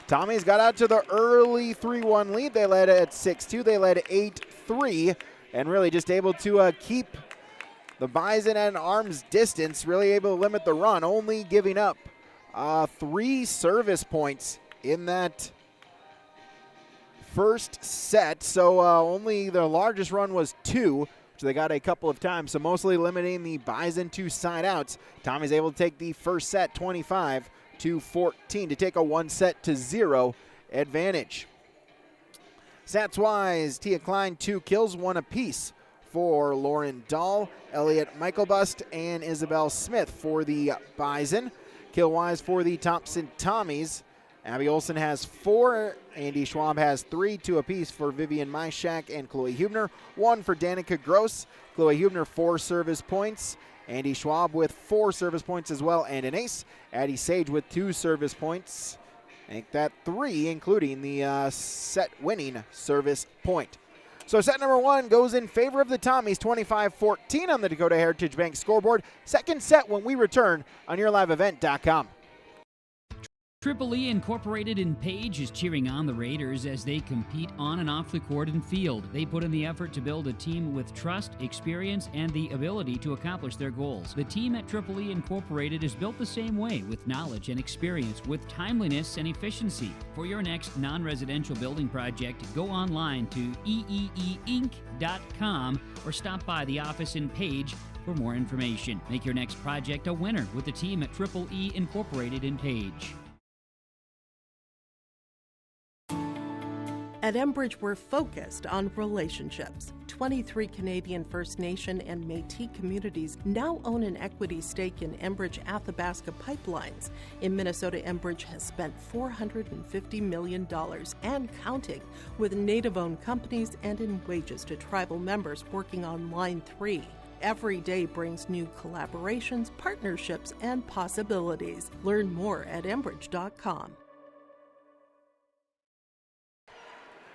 Tommies got out to the early 3-1 lead. They led at 6-2. They led 8-3, and really just able to keep the Bison at an arm's distance, really able to limit the run, only giving up 3 service points in that first set. So only the largest run was 2, which they got a couple of times. So mostly limiting the Bison to side outs. Tommy's able to take the first set 25-14 to take a 1-0 advantage. Stats-wise, Tia Klein 2 kills, 1 apiece for Lauren Dahl, Elliot Michaelbust, and Isabel Smith for the Bison. Kill-wise for the Thompson Tommies, Abby Olsen has 4, Andy Schwab has 3, 2 apiece for Vivian Myshak and Chloe Huebner, 1 for Danica Gross. Chloe Huebner 4 service points, Andy Schwab with 4 service points as well, and an ace. Addie Sage with 2 service points. Make that 3, including the set-winning service point. So set number 1 goes in favor of the Tommies, 25-14 on the Dakota Heritage Bank scoreboard. Second set when we return on YourLiveEvent.com. Triple E Incorporated in Page is cheering on the Raiders as they compete on and off the court and field. They put in the effort to build a team with trust, experience, and the ability to accomplish their goals. The team at Triple E Incorporated is built the same way, with knowledge and experience, with timeliness and efficiency. For your next non-residential building project, go online to eeeinc.com or stop by the office in Page for more information. Make your next project a winner with the team at Triple E Incorporated in Page. At Enbridge, we're focused on relationships. 23 Canadian First Nation and Métis communities now own an equity stake in Enbridge Athabasca Pipelines. In Minnesota, Enbridge has spent $450 million and counting with Native-owned companies and in wages to tribal members working on Line 3. Every day brings new collaborations, partnerships, and possibilities. Learn more at Enbridge.com.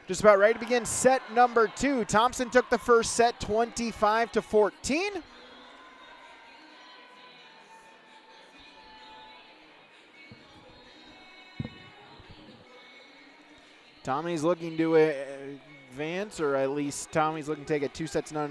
Just about ready to begin set number 2. Thompson took the first set 25-14. Tommy's looking to advance, or at least Tommy's looking to take a 2-0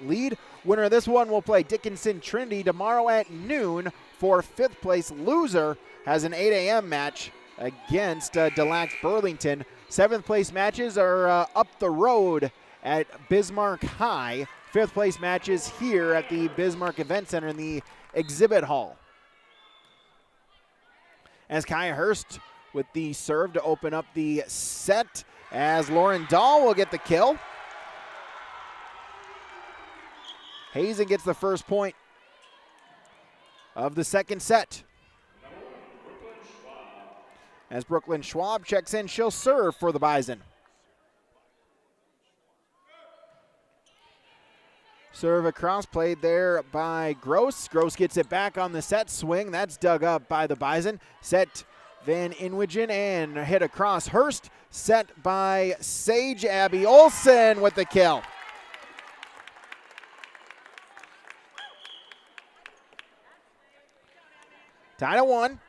lead. Winner of this one will play Dickinson Trinity tomorrow at noon for 5th place. Loser has an 8 a.m. match against Delac Burlington. 7th place matches are up the road at Bismarck High. 5th place matches here at the Bismarck Event Center in the exhibit hall. As Kaya Hurst with the serve to open up the set, as Lauren Dahl will get the kill. Hazen gets the first point of the second set. As Brooklyn Schwab checks in, she'll serve for the Bison. Serve across, played there by Gross. Gross gets it back on the set swing. That's dug up by the Bison. Set Van Inwigen and hit across Hurst. Set by Sage. Abby Olson with the kill. Tied at 1.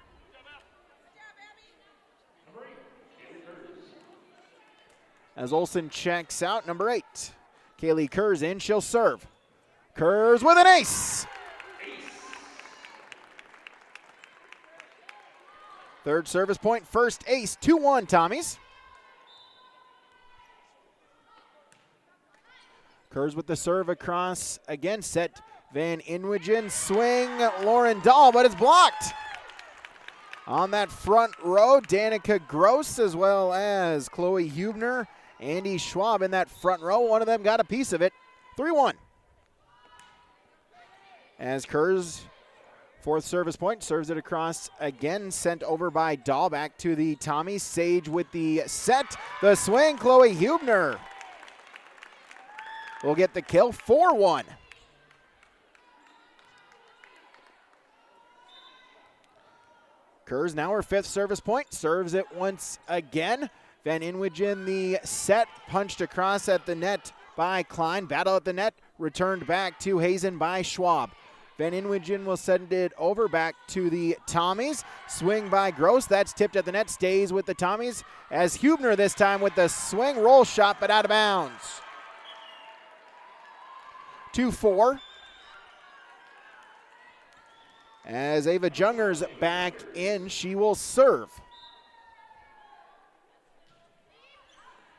As Olson checks out, number 8. Kaylee Kerrs in, she'll serve. Kerrs with an ace. Third service point, first ace, 2-1 Tommies. Kerrs with the serve across, again set Van Inwigen, swing, Lauren Dahl, but it's blocked. On that front row, Danica Gross as well as Chloe Hubner, Andy Schwab in that front row. One of them got a piece of it. 3-1. As Kerrs, fourth service point, serves it across again, sent over by Dahl, back to the Tommies. Sage with the set, the swing, Chloe Hubner will get the kill, 4-1. Kerrs now her 5th service point, serves it once again. Van Inwigen the set, punched across at the net by Klein. Battle at the net, returned back to Hazen by Schwab. Van Inwigen will send it over back to the Tommies. Swing by Gross, that's tipped at the net, stays with the Tommies. As Hubner this time with the swing, roll shot, but out of bounds. 2-4. As Ava Junger's back in, she will serve.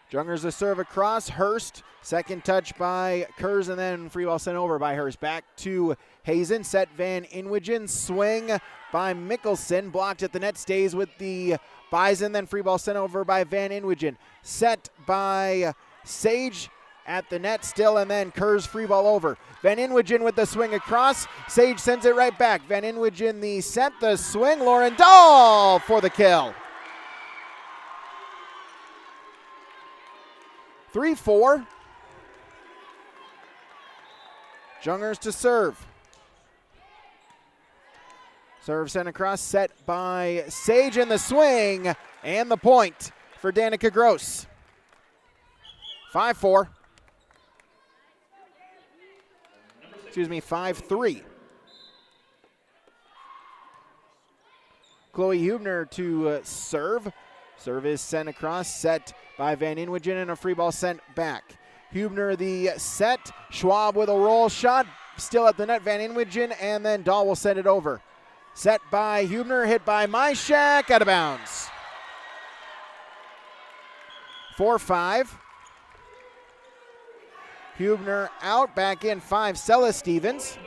Junger's a serve across, Hurst. Second touch by Kerrs, and then free ball sent over by Hurst. Back to Hazen, set Van Inwigen, swing by Mickelson. Blocked at the net, stays with the Bison, then free ball sent over by Van Inwigen. Set by Sage at the net still, and then Kerrs free ball over. Van Inwigen with the swing across. Sage sends it right back. Van Inwigen the set, the swing. Lauren Dahl for the kill. 3-4. Jungers to serve. Serve sent across, set by Sage, and the swing, and the point for Danica Gross. 5-4. Excuse me, 5-3. Chloe Hubner to serve. Serve is sent across, set by Van Inwigen, and a free ball sent back. Hubner the set, Schwab with a roll shot, still at the net, Van Inwigen, and then Dahl will send it over. Set by Hubner, hit by Myshak, out of bounds. 4-5. Hubner out, back in 5, Sella Stevens.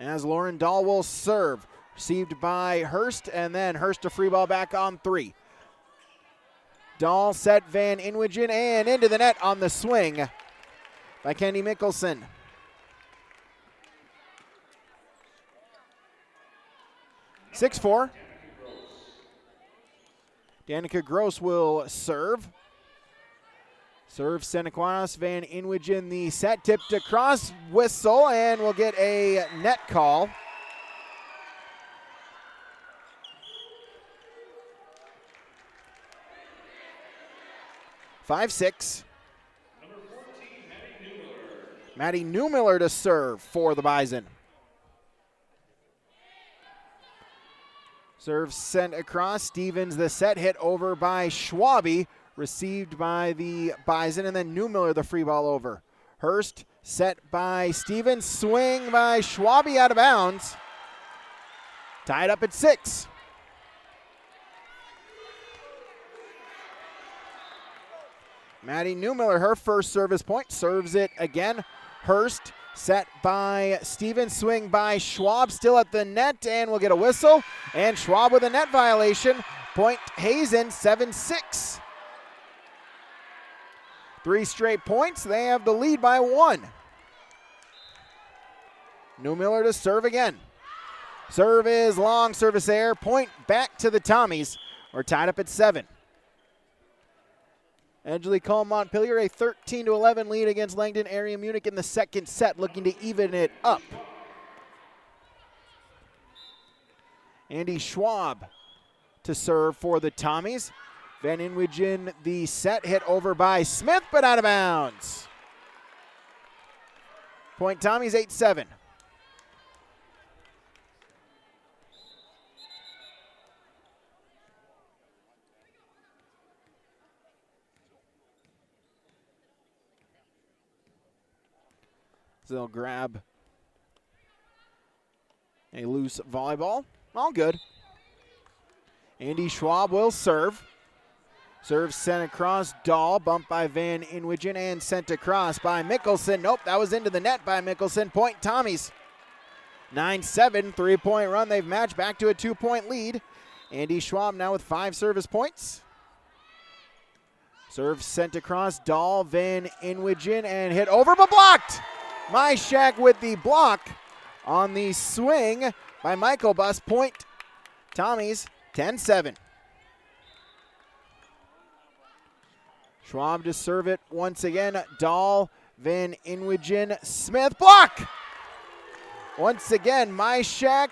As Lauren Dahl will serve. Received by Hurst, and then Hurst a free ball back on 3. Dahl set Van Inwigen, and into the net on the swing by Kendi Mickelson. (6-4). Danica Gross will serve. Serve sent across, Van Inwigen the set, tipped across, whistle, and we'll get a net call. (5-6). Maddie Newmiller to serve for the Bison. Serve sent across. Stevens, the set hit over by Schwabe. Received by the Bison, and then Newmiller, the free ball over. Hurst, set by Stevens. Swing by Schwabe out of bounds. Tied up at 6. Maddie Newmiller, her first service point, serves it again. Hurst, set by Stevens, swing by Schwab, still at the net, and we'll get a whistle. And Schwab with a net violation. Point Hazen, 7-6. 3 straight points. They have the lead by 1. Newmiller to serve again. Serve is long, service air. Point back to the Tommies. We're tied up at 7. Edgley Call Montpelier a 13-11 lead against Langdon Area Munich in the second set, looking to even it up. Andy Schwab to serve for the Tommies. Van Inwigen, the set hit over by Smith, but out of bounds. Point Tommies, 8-7. So they'll grab a loose volleyball. All good. Andy Schwab will serve. Serve sent across. Dahl bumped by Van Inwigen and sent across by Mickelson. Nope, that was into the net by Mickelson. Point Tommies. 9-7, 3-point run. They've matched back to a 2-point lead. Andy Schwab now with 5 service points. Serve sent across. Dahl, Van Inwigen, and hit over, but blocked. Myshak with the block on the swing by Michael Bus. Point Tommies, 10-7. Schwab to serve it once again. Dahl, Van Inwigen, Smith, block! Once again, Myshak.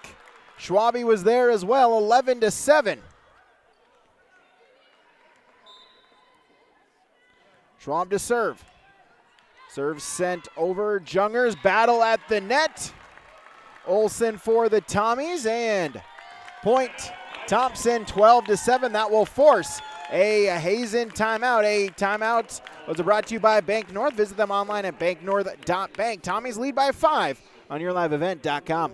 Schwabe was there as well, 11-7. Schwab to serve. Serve sent over. Jungers battle at the net. Olsen for the Tommies, and point Thompson, 12-7. That will force a Hazen timeout. A timeout was brought to you by Bank North. Visit them online at banknorth.bank. Tommies lead by 5 on yourliveevent.com.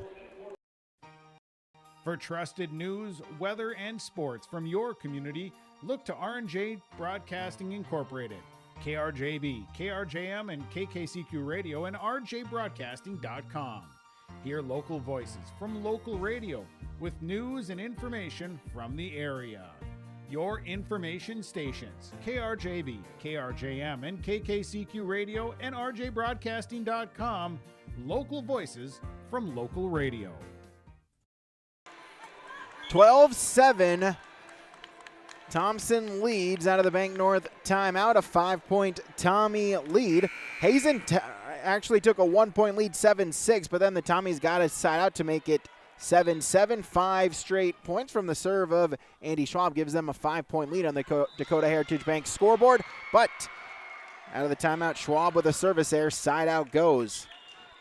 For trusted news, weather, and sports from your community, look to R&J Broadcasting Incorporated. KRJB, KRJM, and KKCQ Radio, and rjbroadcasting.com. Hear local voices from local radio with news and information from the area. Your information stations, KRJB, KRJM, and KKCQ Radio, and rjbroadcasting.com. Local voices from local radio. 12-7. Thompson leads out of the Bank North timeout, a 5-point Tommy lead. Hazen actually took a 1-point lead, 7-6, but then the Tommies got a side out to make it 7-7. 5 straight points from the serve of Andy Schwab gives them a 5-point lead on the Dakota Heritage Bank scoreboard. But out of the timeout, Schwab with a service error. Side out goes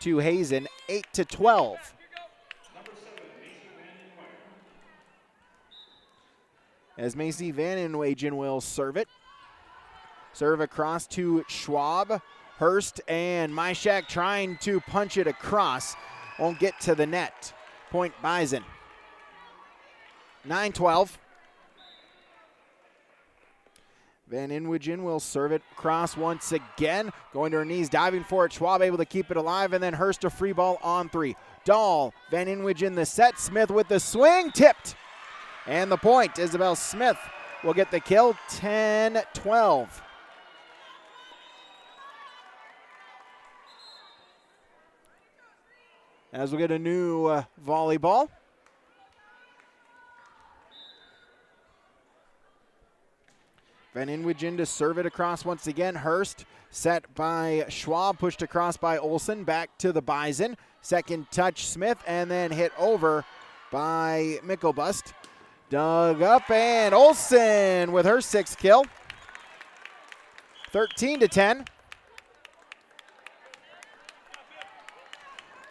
to Hazen, 8-12. As Macy Van Inwagen will serve it. Serve across to Schwab. Hurst and Myshak trying to punch it across. Won't get to the net. Point Bison. 9-12. Van Inwigen will serve it across once again. Going to her knees, diving for it. Schwab able to keep it alive, and then Hurst a free ball on 3. Dahl, Van Inwigen the set. Smith with the swing, tipped. And the point, Isabel Smith will get the kill, 10-12. As we get a new volleyball. Van Inwigen to serve it across once again. Hurst set by Schwab, pushed across by Olsen, back to the Bison. Second touch Smith, and then hit over by Mickelbust. Dug up, and Olsen with her 6th kill. 13-10.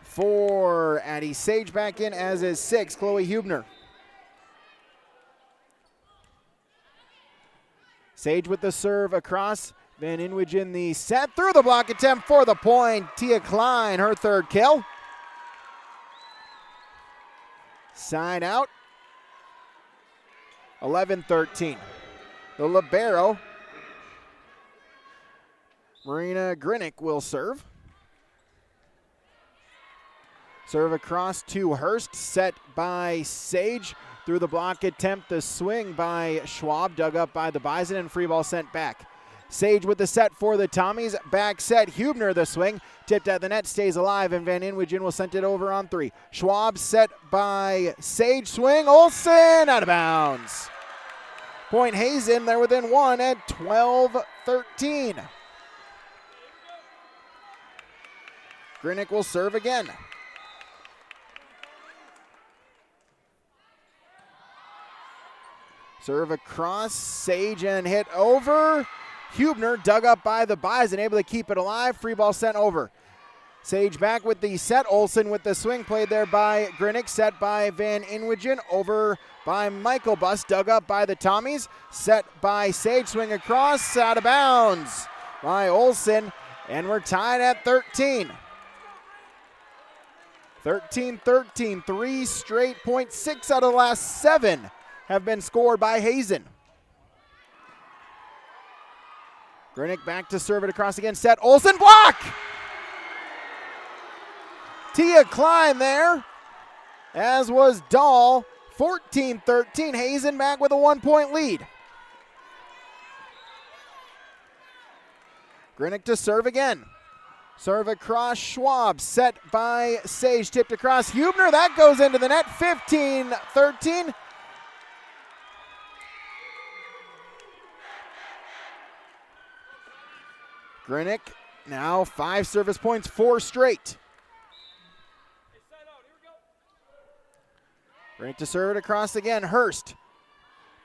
For Addie Sage back in, as is 6, Chloe Hubner. Sage with the serve across. Van Inwich in the set. Through the block attempt for the point. Tia Klein, her third kill. Side out. 11-13. The libero, Marina Grinick, will serve. Serve across to Hurst, set by Sage. Through the block attempt, the swing by Schwab, dug up by the Bison, and free ball sent back. Sage with the set for the Tommies. Back set, Hubner the swing. Tipped at the net, stays alive, and Van Inwigen will send it over on 3. Schwab set by Sage, swing, Olsen out of bounds. Point Hazen, they're within 1 at 12-13. Grinick will serve again. Serve across, Sage and hit over. Hubner dug up by the Bison, able to keep it alive. Free ball sent over. Sage back with the set. Olsen with the swing, played there by Grinick, set by Van Inwigen, over by Michael Bus, dug up by the Tommies, set by Sage, swing across, out of bounds by Olsen, and we're tied at 13. 13-13, 3 straight points, 6 out of the last 7 have been scored by Hazen. Grinick back to serve it across again, set, Olsen, block! Tia Klein there, as was Dahl. 14-13, Hazen back with a 1-point lead. Grinick to serve again. Serve across Schwab, set by Sage, tipped across Hubner. That goes into the net, 15-13. Grinick now 5 service points, 4 straight. Grinick to serve it across again. Hurst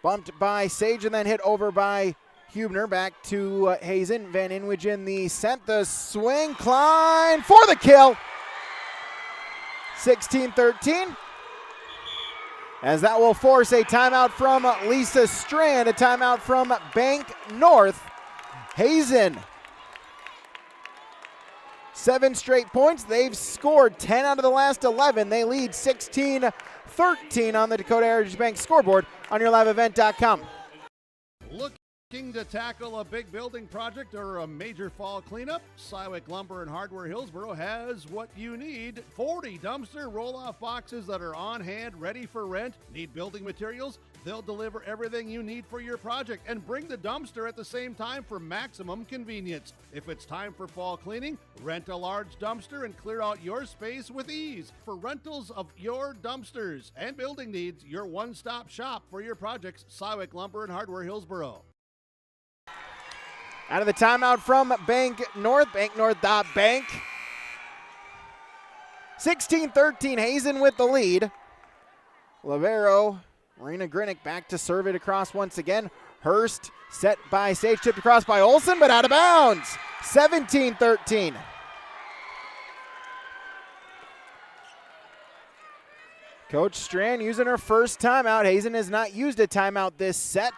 bumped by Sage and then hit over by Hubner. Back to Hazen. Van Inwigen the sent the swing. Klein for the kill. 16-13. As that will force a timeout from Lisa Strand, a timeout from Bank North. Hazen, 7 straight points. They've scored 10 out of the last 11. They lead 16-13 on the Dakota Heritage Bank scoreboard on YourLiveEvent.com. Looking to tackle a big building project or a major fall cleanup? Cywick Lumber and Hardware Hillsboro has what you need. 40 dumpster roll-off boxes that are on hand, ready for rent. Need building materials? They'll deliver everything you need for your project and bring the dumpster at the same time for maximum convenience. If it's time for fall cleaning, rent a large dumpster and clear out your space with ease. For rentals of your dumpsters and building needs, your one-stop shop for your projects, Cywick Lumber and Hardware Hillsboro. Out of the timeout from Bank North, banknorth.bank. 16-13, Hazen with the lead. Lavero, Marina Grinick back to serve it across once again. Hurst set by Sage, tipped across by Olsen, but out of bounds. 17-13. Coach Strand using her first timeout. Hazen has not used a timeout this set.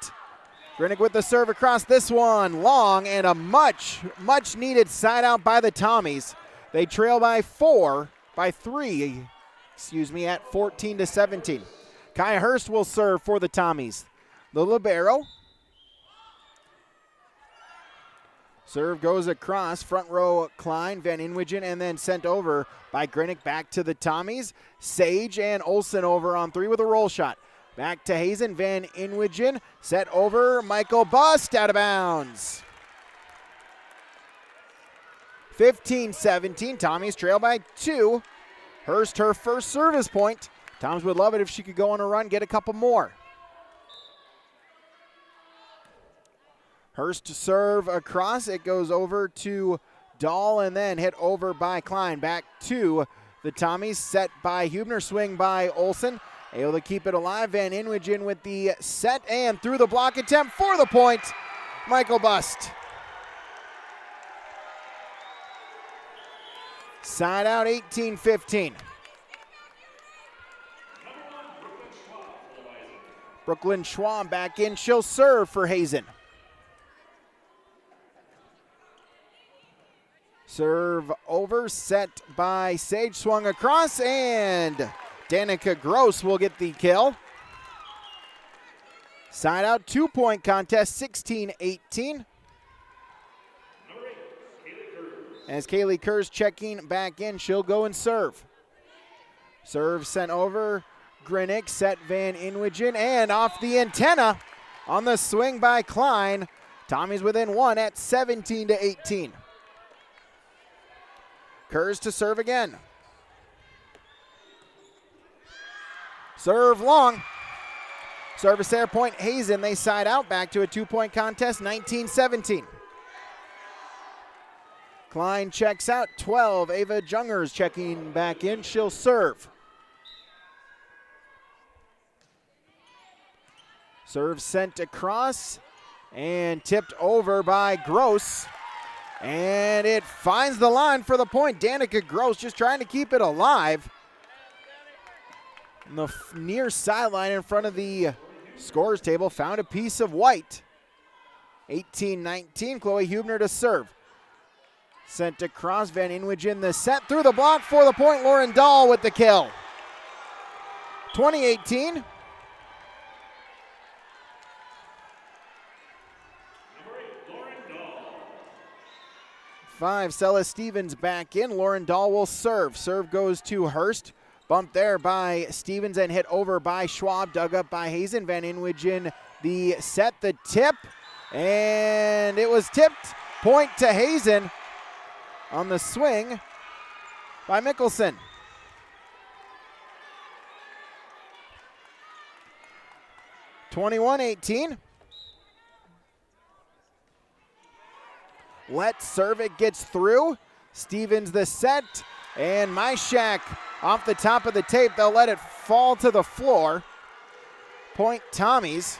Grinick with the serve across, this one long, and a much needed side out by the Tommies. They trail by 3, at 14-17. Kaya Hurst will serve for the Tommies. The libero. Serve goes across, front row Klein, Van Inwigen, and then sent over by Grinick back to the Tommies. Sage and Olsen over on 3 with a roll shot. Back to Hazen, Van Inwigen, set over, Michael Bust, out of bounds. 15-17, Tommies trail by 2. Hurst, her first service point. Toms would love it if she could go on a run, get a couple more. Hurst to serve across, it goes over to Dahl and then hit over by Klein. Back to the Tommies, set by Hubner, swing by Olsen. Able to keep it alive. Van Inwigen with the set and through the block attempt for the point. Michael Bust. Side out, 18-15. Brooklyn Schwab back in. She'll serve for Hazen. Serve over, set by Sage, swung across, and Danica Gross will get the kill. Side out, 2-point contest, 16-18. As Kaylee Kerr's checking back in, she'll go and serve. Serve sent over, Grinick, set Van Inwigen, and off the antenna on the swing by Klein. Tommy's within one at 17-18. Kerr's to serve again. Serve long. Service air point, Hazen. They side out, back to a 2-point contest, 19-17. Klein checks out, 12. Ava Jungers checking back in. She'll serve. Serve sent across and tipped over by Gross. And it finds the line for the point. Danica Gross just trying to keep it alive. On the near sideline in front of the scores table, found a piece of white. 18-19, Chloe Hubner to serve. Sent across, Van Inwigen the set through the block for the point. Lauren Dahl with the kill. 20-18. Five, Stella Stevens back in. Lauren Dahl will serve. Serve goes to Hurst. Bumped there by Stevens and hit over by Schwab. Dug up by Hazen. Van Inwigen the set, the tip. And it was tipped. Point to Hazen on the swing by Mickelson. (21-18). Let's serve, it gets through. Stevens the set, and Myshak off the top of the tape. They'll let it fall to the floor. Point Tommies.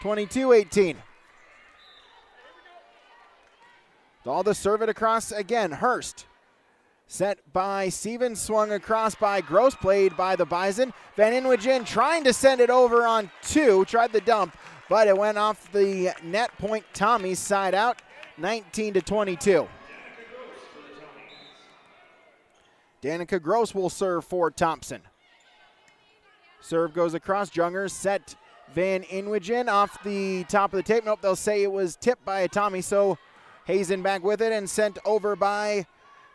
22-18. All to serve it across again. Hurst. Set by Stevens, swung across by Gross, played by the Bison. Van Inwigen trying to send it over on two, tried the dump, but it went off the net. Point Tommy's side out, 19-22. Danica Gross will serve for Thompson. Serve goes across, Jungers set Van Inwigen off the top of the tape. Nope, they'll say it was tipped by a Tommy, so Hazen back with it and sent over by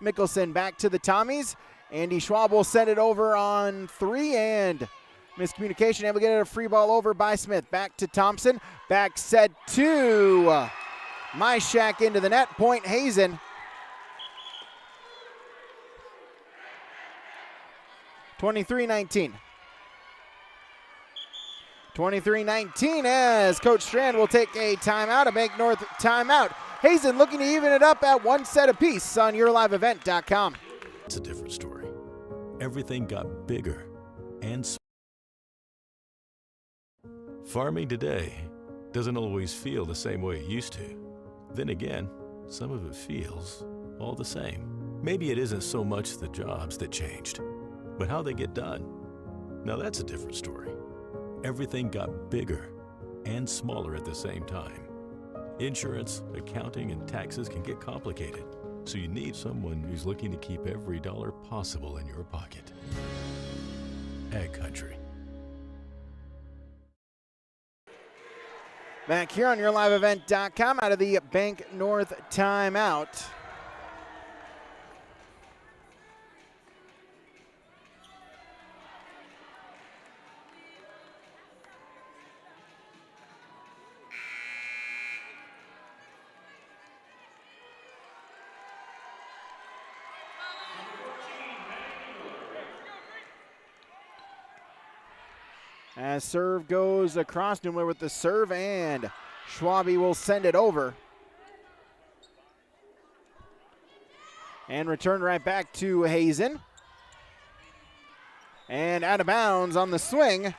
Mickelson. Back to the Tommies. Andy Schwab will send it over on three, and miscommunication, able to get it a free ball over by Smith. Back to Thompson. Back set to Myshak into the net. Point Hazen. 23-19. 23-19 as Coach Strand will take a timeout, a Bank North timeout. Hazen looking to even it up at one set apiece on YourLiveEvent.com. It's a different story. Everything got bigger and farming today doesn't always feel the same way it used to. Then again, some of it feels all the same. Maybe it isn't so much the jobs that changed, but how they get done. Now that's a different story. Everything got bigger and smaller at the same time. Insurance, accounting, and taxes can get complicated, so you need someone who's looking to keep every dollar possible in your pocket. Ag Country. Back here on YourLiveEvent.com out of the Bank North timeout. As serve goes across, Newmiller with the serve, and Schwabe will send it over. And return right back to Hazen. And out of bounds on the swing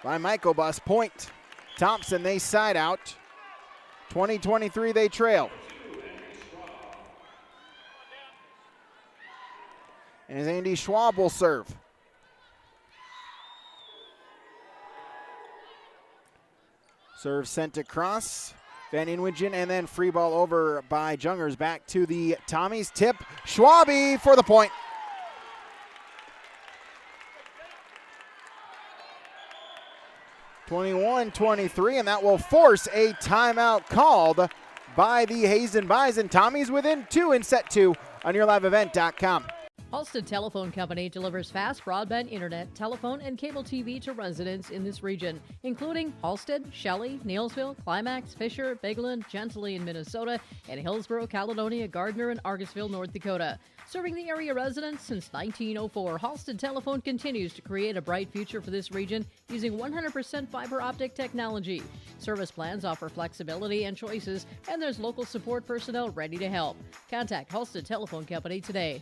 by Michael Bus. Point Thompson, they side out. 20-23 they trail. And as Andy Schwab will serve. Serve sent across. Van Inwigen, and then free ball over by Jungers. Back to the Tommies. Tip, Schwabe for the point. (21-23), and that will force a timeout called by the Hazen Bison. Tommies within 2 in set 2 on YourLiveEvent.com. Halstead Telephone Company delivers fast broadband internet, telephone, and cable TV to residents in this region, including Halstead, Shelley, Neilsville, Climax, Fisher, Bigland, Gentilly in Minnesota, and Hillsborough, Caledonia, Gardner, and Argusville, North Dakota. Serving the area residents since 1904, Halstead Telephone continues to create a bright future for this region using 100% fiber optic technology. Service plans offer flexibility and choices, and there's local support personnel ready to help. Contact Halstead Telephone Company today.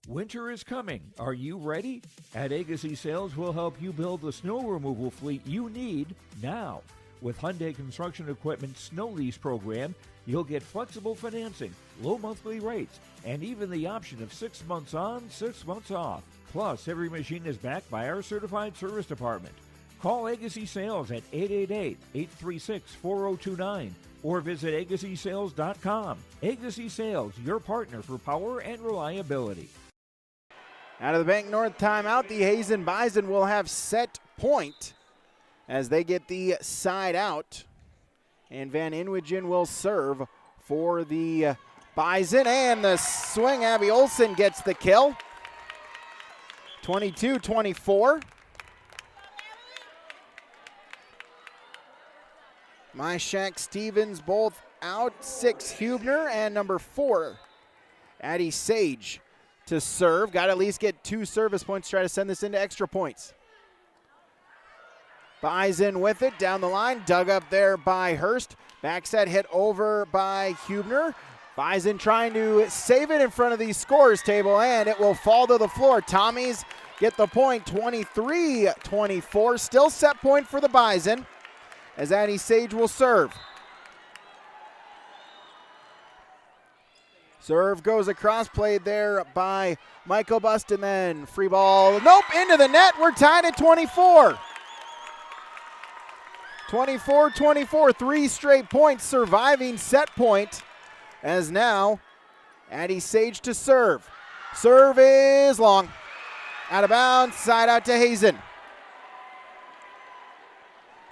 Winter is coming. Are you ready? At Agassi Sales, we'll help you build the snow removal fleet you need now. With Hyundai Construction Equipment Snow Lease Program, you'll get flexible financing, low monthly rates, and even the option of 6 months on, 6 months off. Plus, every machine is backed by our certified service department. Call Agassi Sales at 888-836-4029 or visit agassisales.com. Agassi Sales, your partner for power and reliability. Out of the Bank North timeout, the Hazen Bison will have set point as they get the side out. And Van Inwigen will serve for the Bison. And the swing, Abby Olsen gets the kill. 22-24. Myshak Stevens both out. 6 Hubner and number 4, Addie Sage to serve. Got to at least get 2 service points, try to send this into extra points. Bison with it down the line, dug up there by Hurst. Back set hit over by Hubner. Bison trying to save it in front of the scorers table, and it will fall to the floor. Tommies get the point, 23-24. Still set point for the Bison as Addie Sage will serve. Serve goes across, played there by Michael Bust, and then free ball. Nope, into the net. We're tied at 24. 24-24, 3 straight points, surviving set point. As now, Addie Sage to serve. Serve is long. Out of bounds, side out to Hazen.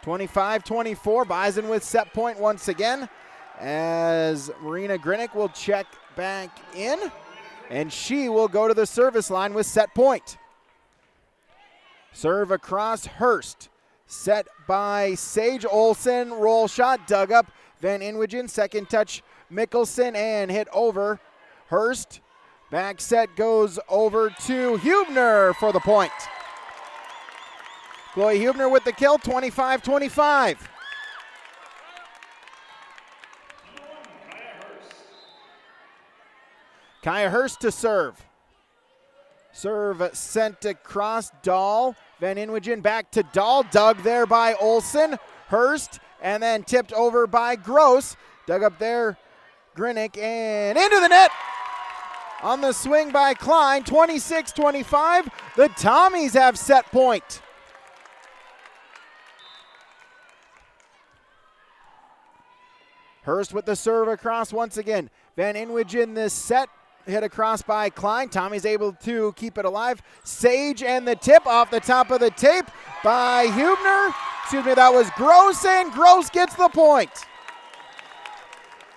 25-24, Bison with set point once again, as Marina Grinick will check back in, and she will go to the service line with set point. Serve across Hurst. Set by Sage. Olsen, roll shot, dug up. Van Inwigen, second touch, Mickelson, and hit over. Hurst, back set goes over to Hubner for the point. Chloe Hubner with the kill, 25-25. Kaya Hurst to serve. Serve sent across Dahl. Van Inwigen back to Dahl. Dug there by Olsen. Hurst. And then tipped over by Gross. Dug up there. Grinick. And into the net. On the swing by Klein. 26-25. The Tommies have set point. Hurst with the serve across once again. Van Inwigen this set. Hit across by Klein. Tommy's able to keep it alive. Sage and the tip off the top of the tape by Hubner. Excuse me, that was Gross, and Gross gets the point.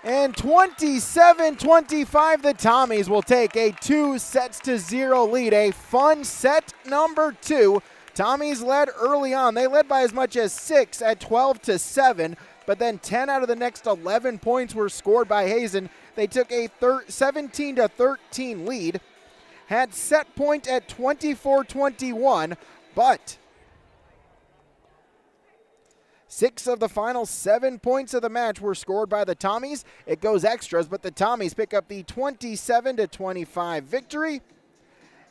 And 27-25, the Tommies will take a 2-0 lead. A fun set number 2. Tommies led early on. They led by as much as 6 at 12-7, but then 10 out of the next 11 points were scored by Hazen. They took a 17-13 lead, had set point at 24-21, but 6 of the final 7 points of the match were scored by the Tommies. It goes extras, but the Tommies pick up the 27-25 victory.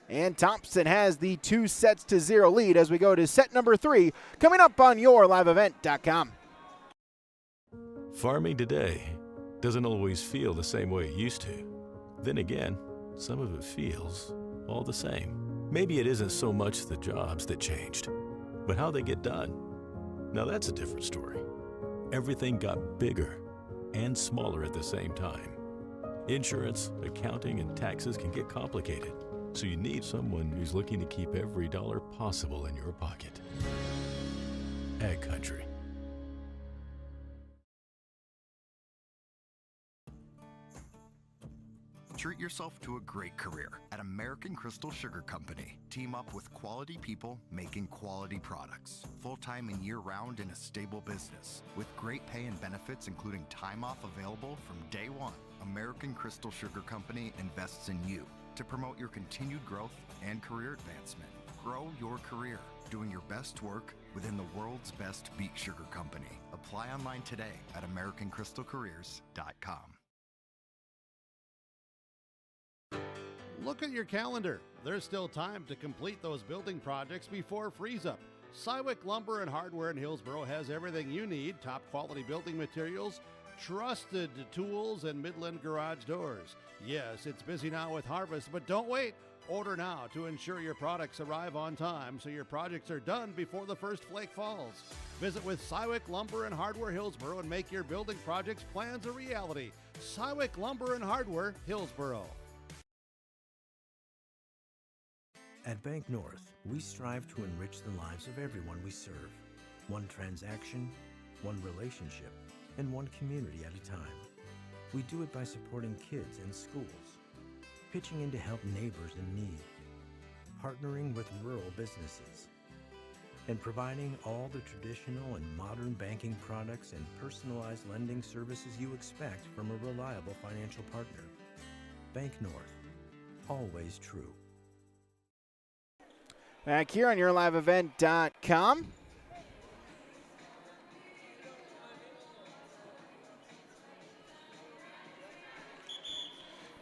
And Thompson has the 2-0 lead as we go to set number 3, coming up on YourLiveEvent.com. Farming today doesn't always feel the same way it used to. Then again, some of it feels all the same. Maybe it isn't so much the jobs that changed, but how they get done. Now that's a different story. Everything got bigger and smaller at the same time. Insurance, accounting, and taxes can get complicated, so you need someone who's looking to keep every dollar possible in your pocket. Ag Country. Treat yourself to a great career at American Crystal Sugar Company. Team up with quality people making quality products. Full-time and year-round in a stable business. With great pay and benefits including time off available from day one. American Crystal Sugar Company invests in you to promote your continued growth and career advancement. Grow your career, doing your best work within the world's best beet sugar company. Apply online today at AmericanCrystalCareers.com. Look at your calendar. There's still time to complete those building projects before freeze up. Cywick Lumber and Hardware in Hillsboro has everything you need. Top quality building materials, trusted tools, and Midland garage doors. Yes, it's busy now with harvest, but don't wait. Order now to ensure your products arrive on time so your projects are done before the first flake falls. Visit with Cywick Lumber and Hardware Hillsboro and make your building projects plans a reality. Cywick Lumber and Hardware Hillsboro. At Bank North, we strive to enrich the lives of everyone we serve. One transaction, one relationship, and one community at a time. We do it by supporting kids and schools, pitching in to help neighbors in need, partnering with rural businesses, and providing all the traditional and modern banking products and personalized lending services you expect from a reliable financial partner. Bank North, always true. Back here on YourLiveEvent.com.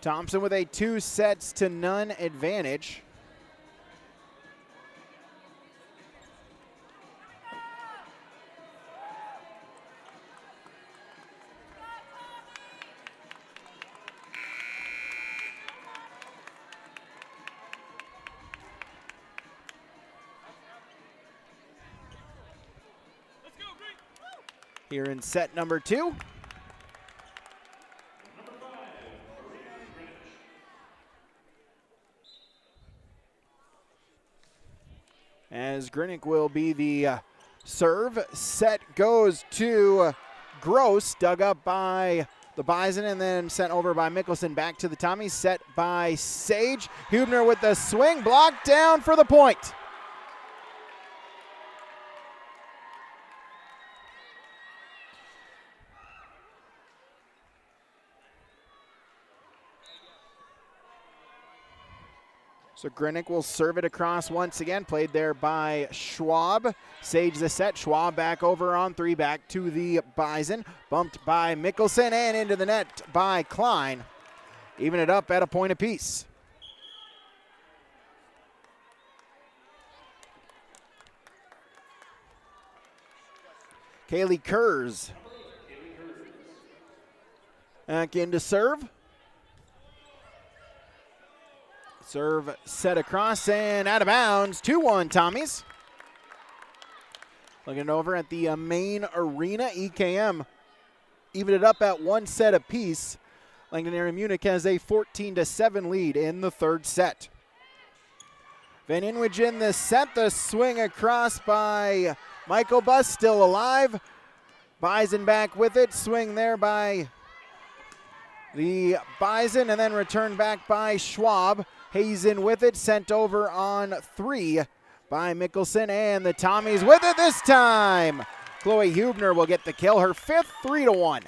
Thompson with a 2-0 advantage. Here in set number 2. As Grinick will be the serve. Set goes to Gross, dug up by the Bison and then sent over by Mickelson. Back to the Tommies, set by Sage. Hubner with the swing, blocked down for the point. So Grinick will serve it across once again, played there by Schwab. Sage the set, Schwab back over on 3, back to the Bison. Bumped by Mickelson and into the net by Klein. Even it up at a point apiece. Kaylee Kurz back in to serve. Serve set across and out of bounds. 2-1 Tommies. Looking over at the main arena, EKM even it up at 1 set apiece. Langdon Area Munich has a 14-7 lead in the third set. Van Inwich in the set, the swing across by Michael Buss, still alive. Bison back with it, swing there by the Bison and then returned back by Schwab. Hazen with it, sent over on 3 by Mickelson, and the Tommies with it this time. Chloe Hubner will get the kill, her 5th, 3-1.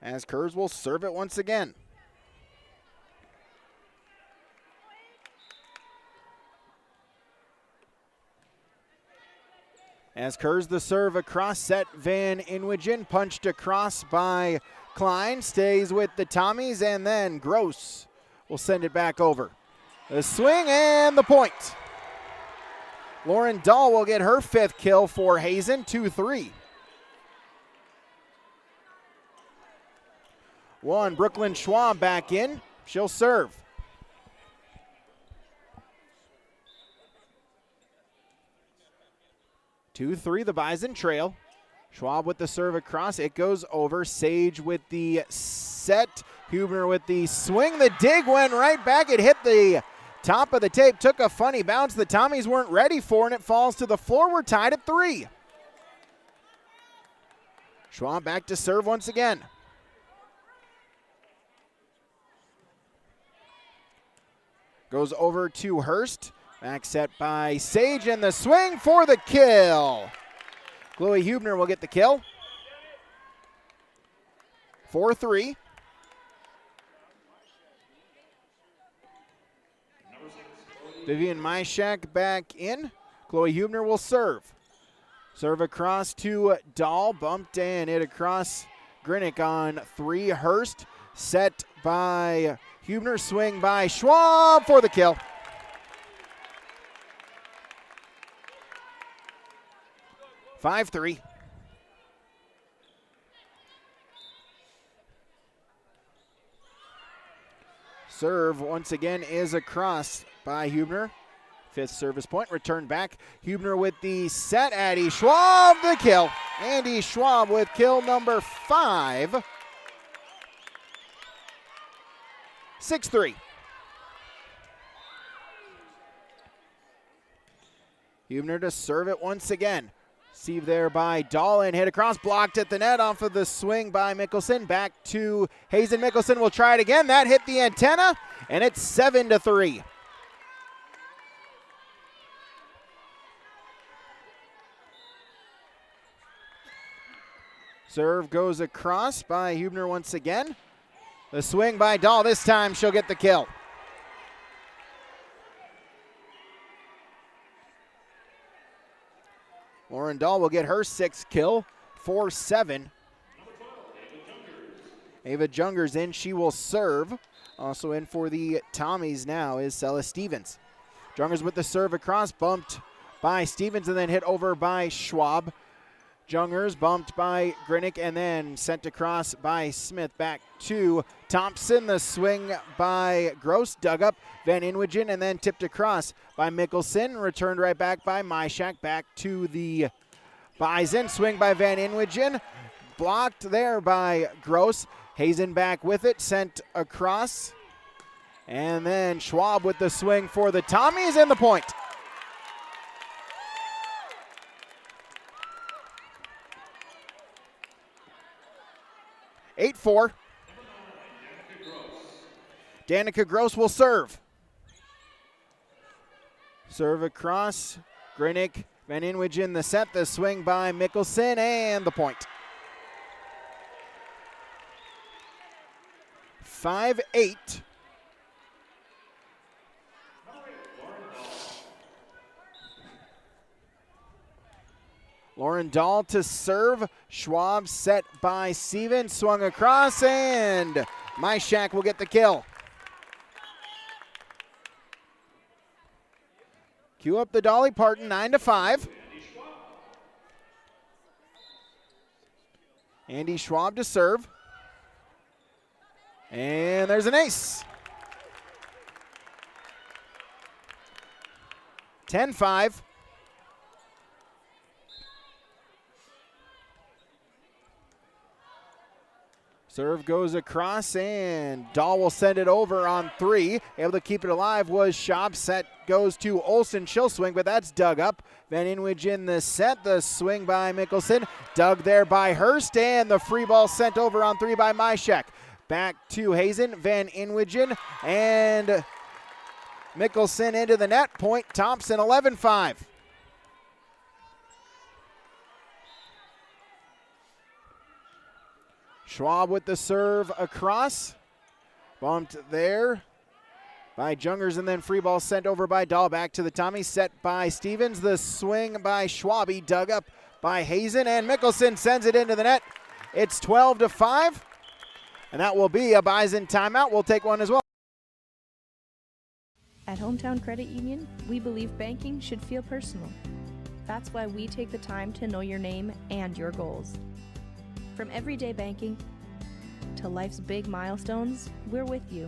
As Kurz will serve it once again. As Kurz the serve across set, Van Inwigen punched across by Klein, stays with the Tommies, and then Gross will send it back over. The swing and the point. Lauren Dahl will get her 5th kill for Hazen, 2-3. 1. Brooklyn Schwab back in. She'll serve. 2-3, the Bison trail. Schwab with the serve across. It goes over. Sage with the set. Huebner with the swing. The dig went right back. It hit the top of the tape. Took a funny bounce the Tommies weren't ready for, and it falls to the floor. We're tied at 3. Schwab back to serve once again. Goes over to Hurst. Back set by Sage, and the swing for the kill. Chloe Huebner will get the kill. 4-3. Vivian Myshak back in. Chloe Huebner will serve. Serve across to Dahl. Bumped and hit across Grinick on 3. Hurst set by Huebner. Swing by Schwab for the kill. (5-3). Serve once again is across by Huebner. 5th service point, returned back. Huebner with the set. Addie Schwab, the kill. Andy Schwab with kill number 5. 6-3. Huebner to serve it once again. Received there by Dahlin, hit across, blocked at the net off of the swing by Mickelson. Back to Hazen. Mickelson will try it again. That hit the antenna, and it's 7-3. Serve goes across by Huebner once again. The swing by Dahl. This time she'll get the kill. Lauren Dahl will get her 6th kill, 4-7. Ava Jungers in, she will serve. Also in for the Tommies now is Cella Stevens. Jungers with the serve across, bumped by Stevens and then hit over by Schwab. Jungers bumped by Grinick and then sent across by Smith. Back to Thompson. The swing by Gross, dug up Van Inwigen and then tipped across by Mickelson. Returned right back by Myshak. Back to the Bison. Swing by Van Inwigen. Blocked there by Gross. Hazen back with it, sent across. And then Schwab with the swing for the Tommies and the point. (8-4). Danica Gross will serve. Serve across. Grinick, Van Inwigen the set. The swing by Mickelson and the point. 5-8. Lauren Dahl to serve. Schwab set by Stevens. Swung across, and Myshak will get the kill. Cue up the Dolly Parton, 9-5. Andy Schwab to serve. And there's an ace. 10-5. Serve goes across, and Dahl will send it over on 3. Able to keep it alive was Schaub. Set goes to Olsen. She'll swing, but that's dug up. Van Inwigen the set. The swing by Mickelson. Dug there by Hurst, and the free ball sent over on 3 by Myshak. Back to Hazen. Van Inwigen, and Mickelson into the net. Point Thompson, 11-5. Schwab with the serve across. Bumped there by Jungers, and then free ball sent over by Dahl. Back to the Tommy, set by Stevens. The swing by Schwab. He dug up by Hazen, and Mickelson sends it into the net. It's 12-5, and that will be a Bison timeout. We'll take one as well. At Hometown Credit Union, we believe banking should feel personal. That's why we take the time to know your name and your goals. From everyday banking to life's big milestones, we're with you.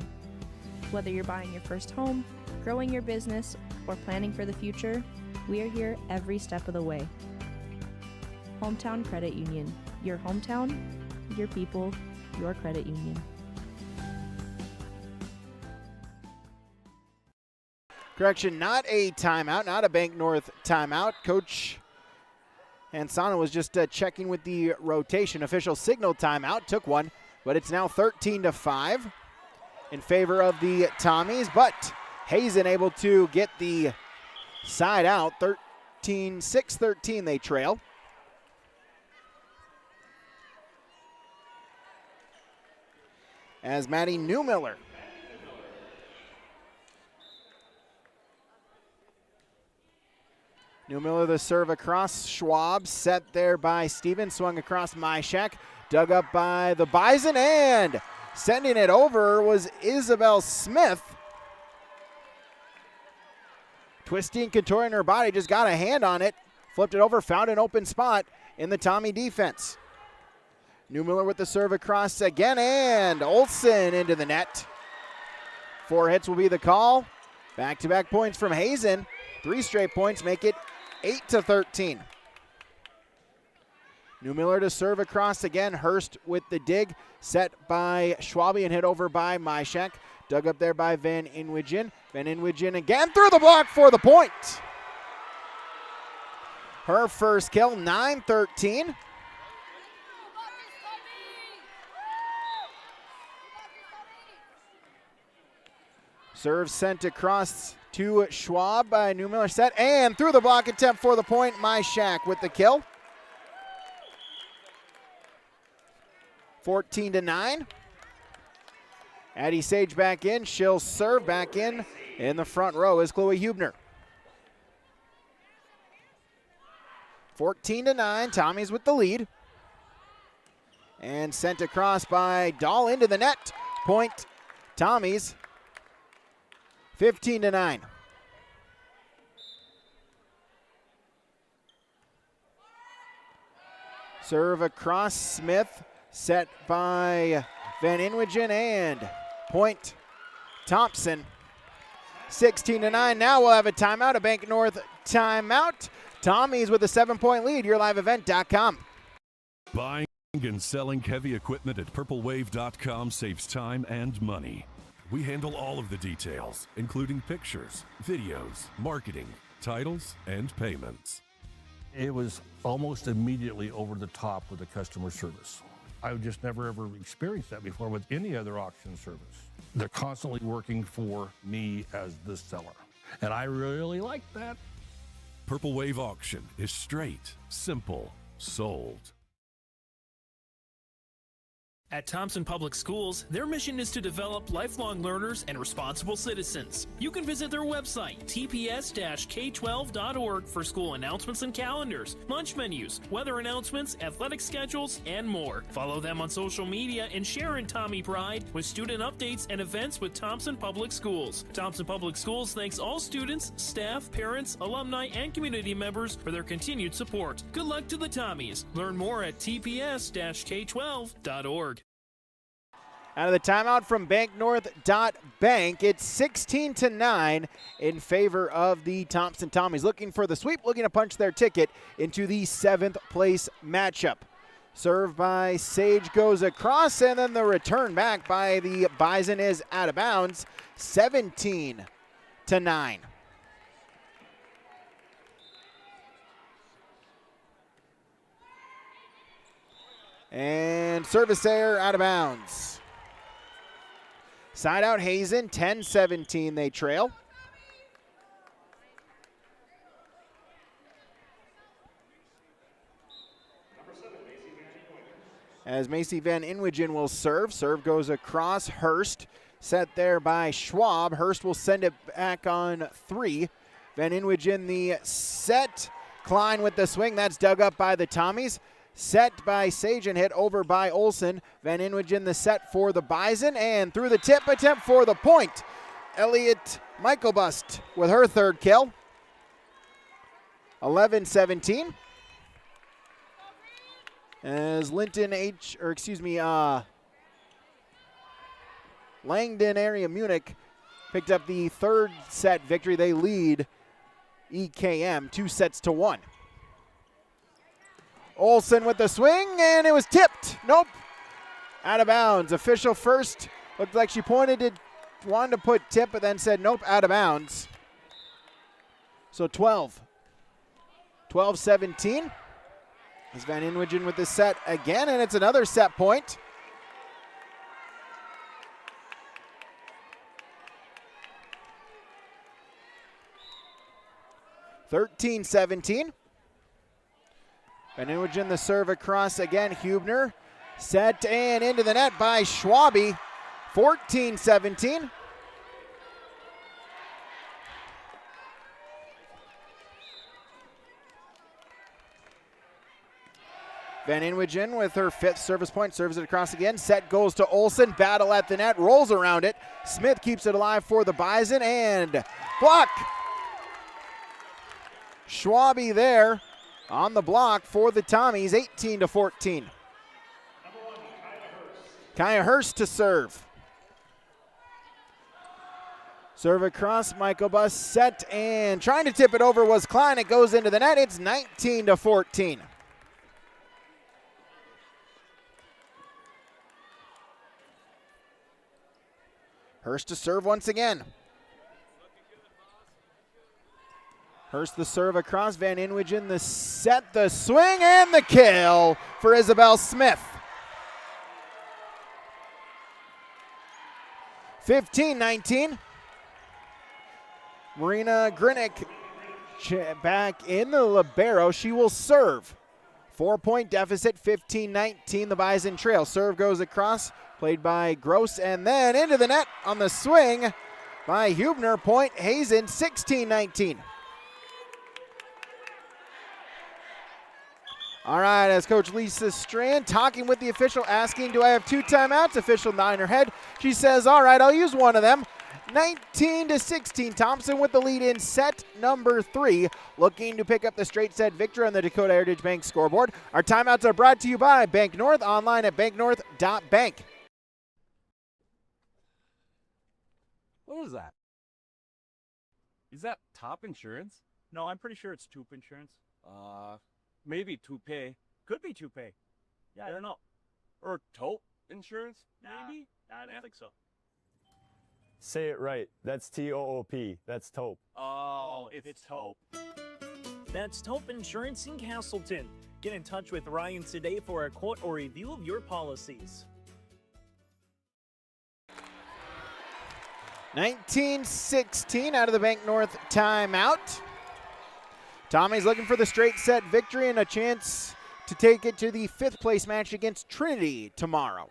Whether you're buying your first home, growing your business, or planning for the future, we are here every step of the way. Hometown Credit Union. Your hometown, your people, your credit union. Correction, not a timeout, not a Bank North timeout. Coach Hansana was just checking with the rotation. Official signal timeout, took one, but it's now 13-5 in favor of the Tommies. But Hazen able to get the side out. 6-13 they trail. As Maddie Newmiller the serve across. Schwab set there by Stevens, swung across Myshak, dug up by the Bison, and sending it over was Isabel Smith. Twisting, contouring her body, just got a hand on it, flipped it over, found an open spot in the Tommy defense. Newmiller with the serve across again, and Olsen into the net. 4 hits will be the call. Back-to-back points from Hazen. 3 straight points make it 8-13. Newmiller to serve across again. Hurst with the dig. Set by Schwabe and hit over by Myshak. Dug up there by Van Inwigen. Van Inwigen again through the block for the point. Her first kill, 9-13. Serve sent across to Schwab by Newmiller, set and through the block attempt for the point. Myshak with the kill. 14-9. Addie Sage back in. She'll serve back in. In the front row is Chloe Hubner. 14-9. Tommy's with the lead. And sent across by Dahl into the net. Point Tommy's. 15-9. Serve across Smith, set by Van Inwigen, and point Thompson. 16-9. Now we'll have a timeout, a Bank North timeout. Tommy's with a 7-point lead. YourLiveEvent.com. Buying and selling heavy equipment at PurpleWave.com saves time and money. We handle all of the details, including pictures, videos, marketing, titles, and payments. It was almost immediately over the top with the customer service. I've just never ever experienced that before with any other auction service. They're constantly working for me as the seller, and I really like that. Purple Wave Auction is straight, simple, sold. At Thompson Public Schools, their mission is to develop lifelong learners and responsible citizens. You can visit their website, tps-k12.org, for school announcements and calendars, lunch menus, weather announcements, athletic schedules, and more. Follow them on social media and share in Tommy Pride with student updates and events with Thompson Public Schools. Thompson Public Schools thanks all students, staff, parents, alumni, and community members for their continued support. Good luck to the Tommies. Learn more at tps-k12.org. Out of the timeout from banknorth.bank, it's 16-9 in favor of the Thompson Tommies. Looking for the sweep, looking to punch their ticket into the 7th place matchup. Serve by Sage goes across, and then the return back by the Bison is out of bounds. 17-9. And service error, out of bounds. Side out Hazen, 10-17 they trail. As Macy Van Inwigen will serve. Serve goes across. Hurst set there by Schwab. Hurst will send it back on 3. Van Inwigen the set. Klein with the swing. That's dug up by the Tommies. Set by Sage and hit over by Olsen. Van Inwigen the set for the Bison, and through the tip attempt for the point. Elliot Michaelbust with her 3rd kill. 11-17. As Langdon area Munich picked up the third set victory. They lead EKM 2-1. Olsen with the swing, and it was tipped. Nope. Out of bounds. Official first looked like she wanted to put tip, but then said nope, out of bounds. So 12-17. Is Van Inwagen with the set again, and it's another set point. (13-17). Van Inwagen the serve across again. Hubner set and into the net by Schwabe. 14-17. Van Inwagen with her 5th service point, serves it across again. Set goes to Olsen, battle at the net, rolls around it. Smith keeps it alive for the Bison, and block. Schwabe there on the block for the Tommies, 18-14. Kaya Hurst to serve. Serve across, Michael Buss set, and trying to tip it over was Klein. It goes into the net. It's 19-14. Hurst to serve once again. Hurst the serve across, Van Inwagen the set, the swing, and the kill for Isabel Smith. 15-19. Marina Grinick back in the libero. She will serve. 4-point deficit, 15-19. The Bison trail. Serve goes across, played by Gross, and then into the net on the swing by Hubner. Point Hazen, 16-19. All right, as Coach Lisa Strand talking with the official, asking, do I have 2 timeouts? Official nodding her head. She says, all right, I'll use one of them. 19-16, Thompson with the lead in set number 3, looking to pick up the straight set victory on the Dakota Heritage Bank scoreboard. Our timeouts are brought to you by Bank North, online at banknorth.bank. What was that? Is that Top Insurance? No, I'm pretty sure it's Toop Insurance. Maybe Toupee. Could be Toupee. Yeah, I don't know. Or Taupe Insurance, maybe? I don't think so. Say it right. That's T-O-O-P. That's Taupe. Oh, it's Taupe. That's Taupe Insurance in Castleton. Get in touch with Ryan today for a quote or review of your policies. 19-16 out of the Bank North timeout. Tommy's looking for the straight set victory and a chance to take it to the 5th place match against Trinity tomorrow.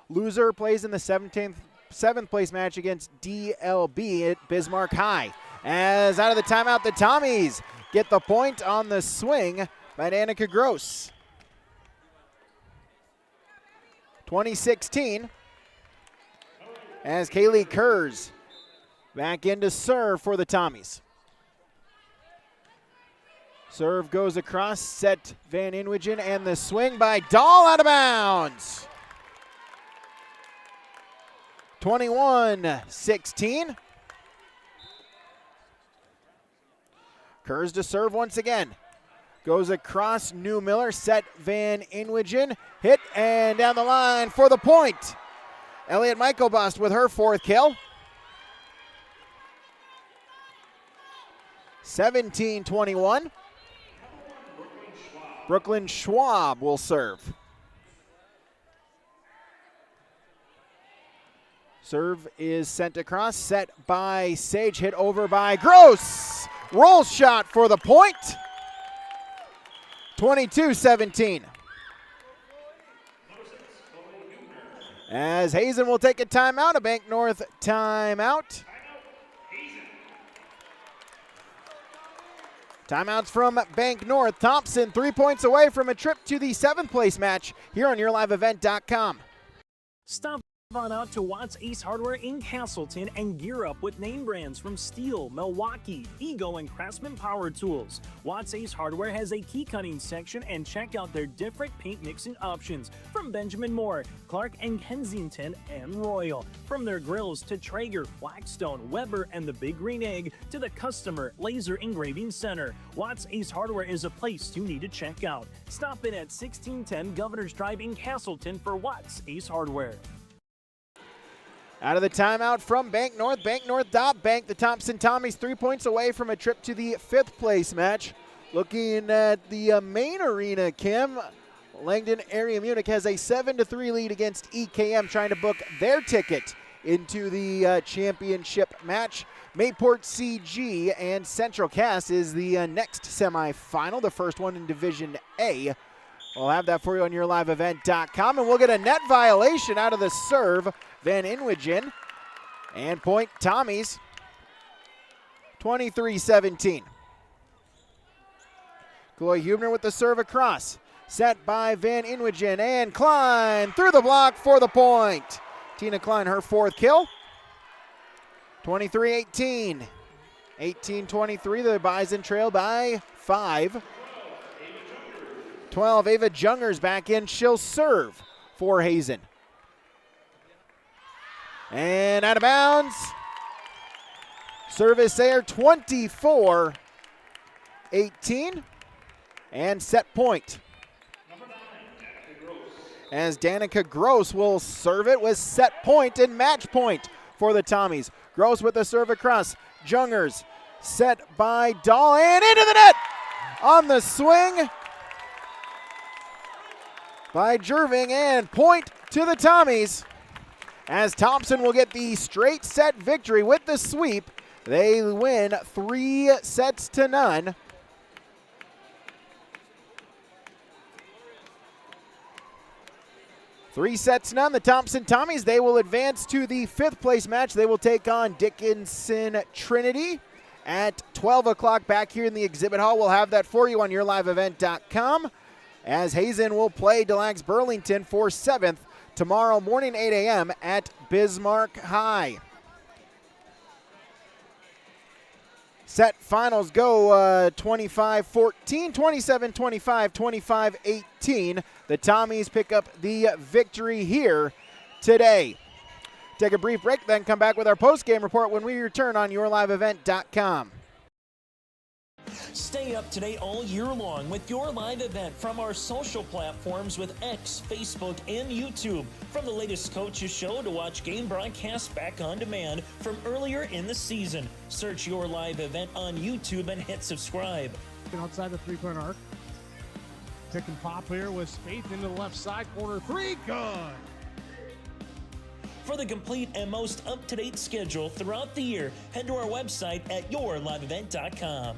Loser plays in the 7th place match against DLB at Bismarck High. As out of the timeout, the Tommies get the point on the swing by Danica Gross. 20-16. As Kaylee Kurz back into serve for the Tommies. Serve goes across, set Van Inwagen, and the swing by Dahl out of bounds. 21-16. Kurz to serve once again. Goes across, Newmiller, set Van Inwagen, hit, and down the line for the point. Elliot Michaelbust with her 4th kill. 17-21. Brooklyn Schwab will serve. Serve is sent across, set by Sage, hit over by Gross. Roll shot for the point. 22-17. As Hazen will take a timeout, a Bank North timeout. Timeouts from Bank North. Thompson 3 points away from a trip to the 7th place match here on YourLiveEvent.com. Stop On out to Watts Ace Hardware in Castleton and gear up with name brands from Steel, Milwaukee, Ego, and Craftsman Power Tools. Watts Ace Hardware has a key cutting section, and check out their different paint mixing options from Benjamin Moore, Clark and Kensington, and Royal. From their grills to Traeger, Blackstone, Weber, and the Big Green Egg to the customer laser engraving center. Watts Ace Hardware is a place you need to check out. Stop in at 1610 Governor's Drive in Castleton for Watts Ace Hardware. Out of the timeout from Bank North, Bank. The Thompson Tommies 3 points away from a trip to the 5th place match. Looking at the main arena, Kim, Langdon Area Munich has a 7-3 lead against EKM, trying to book their ticket into the championship match. Mayport CG and Central Cass is the next semifinal, the first one in Division A. We'll have that for you on yourliveevent.com, and we'll get a net violation out of the serve. Van Inwigen, and point Tommies, 23-17. Chloe Hubner with the serve across. Set by Van Inwigen, and Klein through the block for the point. Tina Klein, her 4th kill. 23-18. 18-23, the Bison trail by 5. 12, Ava Jungers back in. She'll serve for Hazen. And out of bounds. Service there, 24-18. And set point. As Danica Gross will serve it with set point and match point for the Tommies. Gross with the serve across. Jungers set by Dahl and into the net on the swing by Jerving, and point to the Tommies. As Thompson will get the straight set victory with the sweep. They win 3-0. 3-0. The Thompson Tommies, they will advance to the 5th place match. They will take on Dickinson Trinity at 12 o'clock back here in the exhibit hall. We'll have that for you on yourliveevent.com. As Hazen will play Des Lacs Burlington for 7th tomorrow morning, 8 a.m. at Bismarck High. Set finals go 25-14, 27-25, 25-18. The Tommies pick up the victory here today. Take a brief break, then come back with our post-game report when we return on yourliveevent.com. Stay up to date all year long with your live event from our social platforms with X, Facebook, and YouTube. From the latest coaches show to watch game broadcasts back on demand from earlier in the season. Search your live event on YouTube and hit subscribe. Outside the three-point arc. Pick and pop here with Spaeth into the left side corner. 3, good. For the complete and most up-to-date schedule throughout the year, head to our website at yourliveevent.com.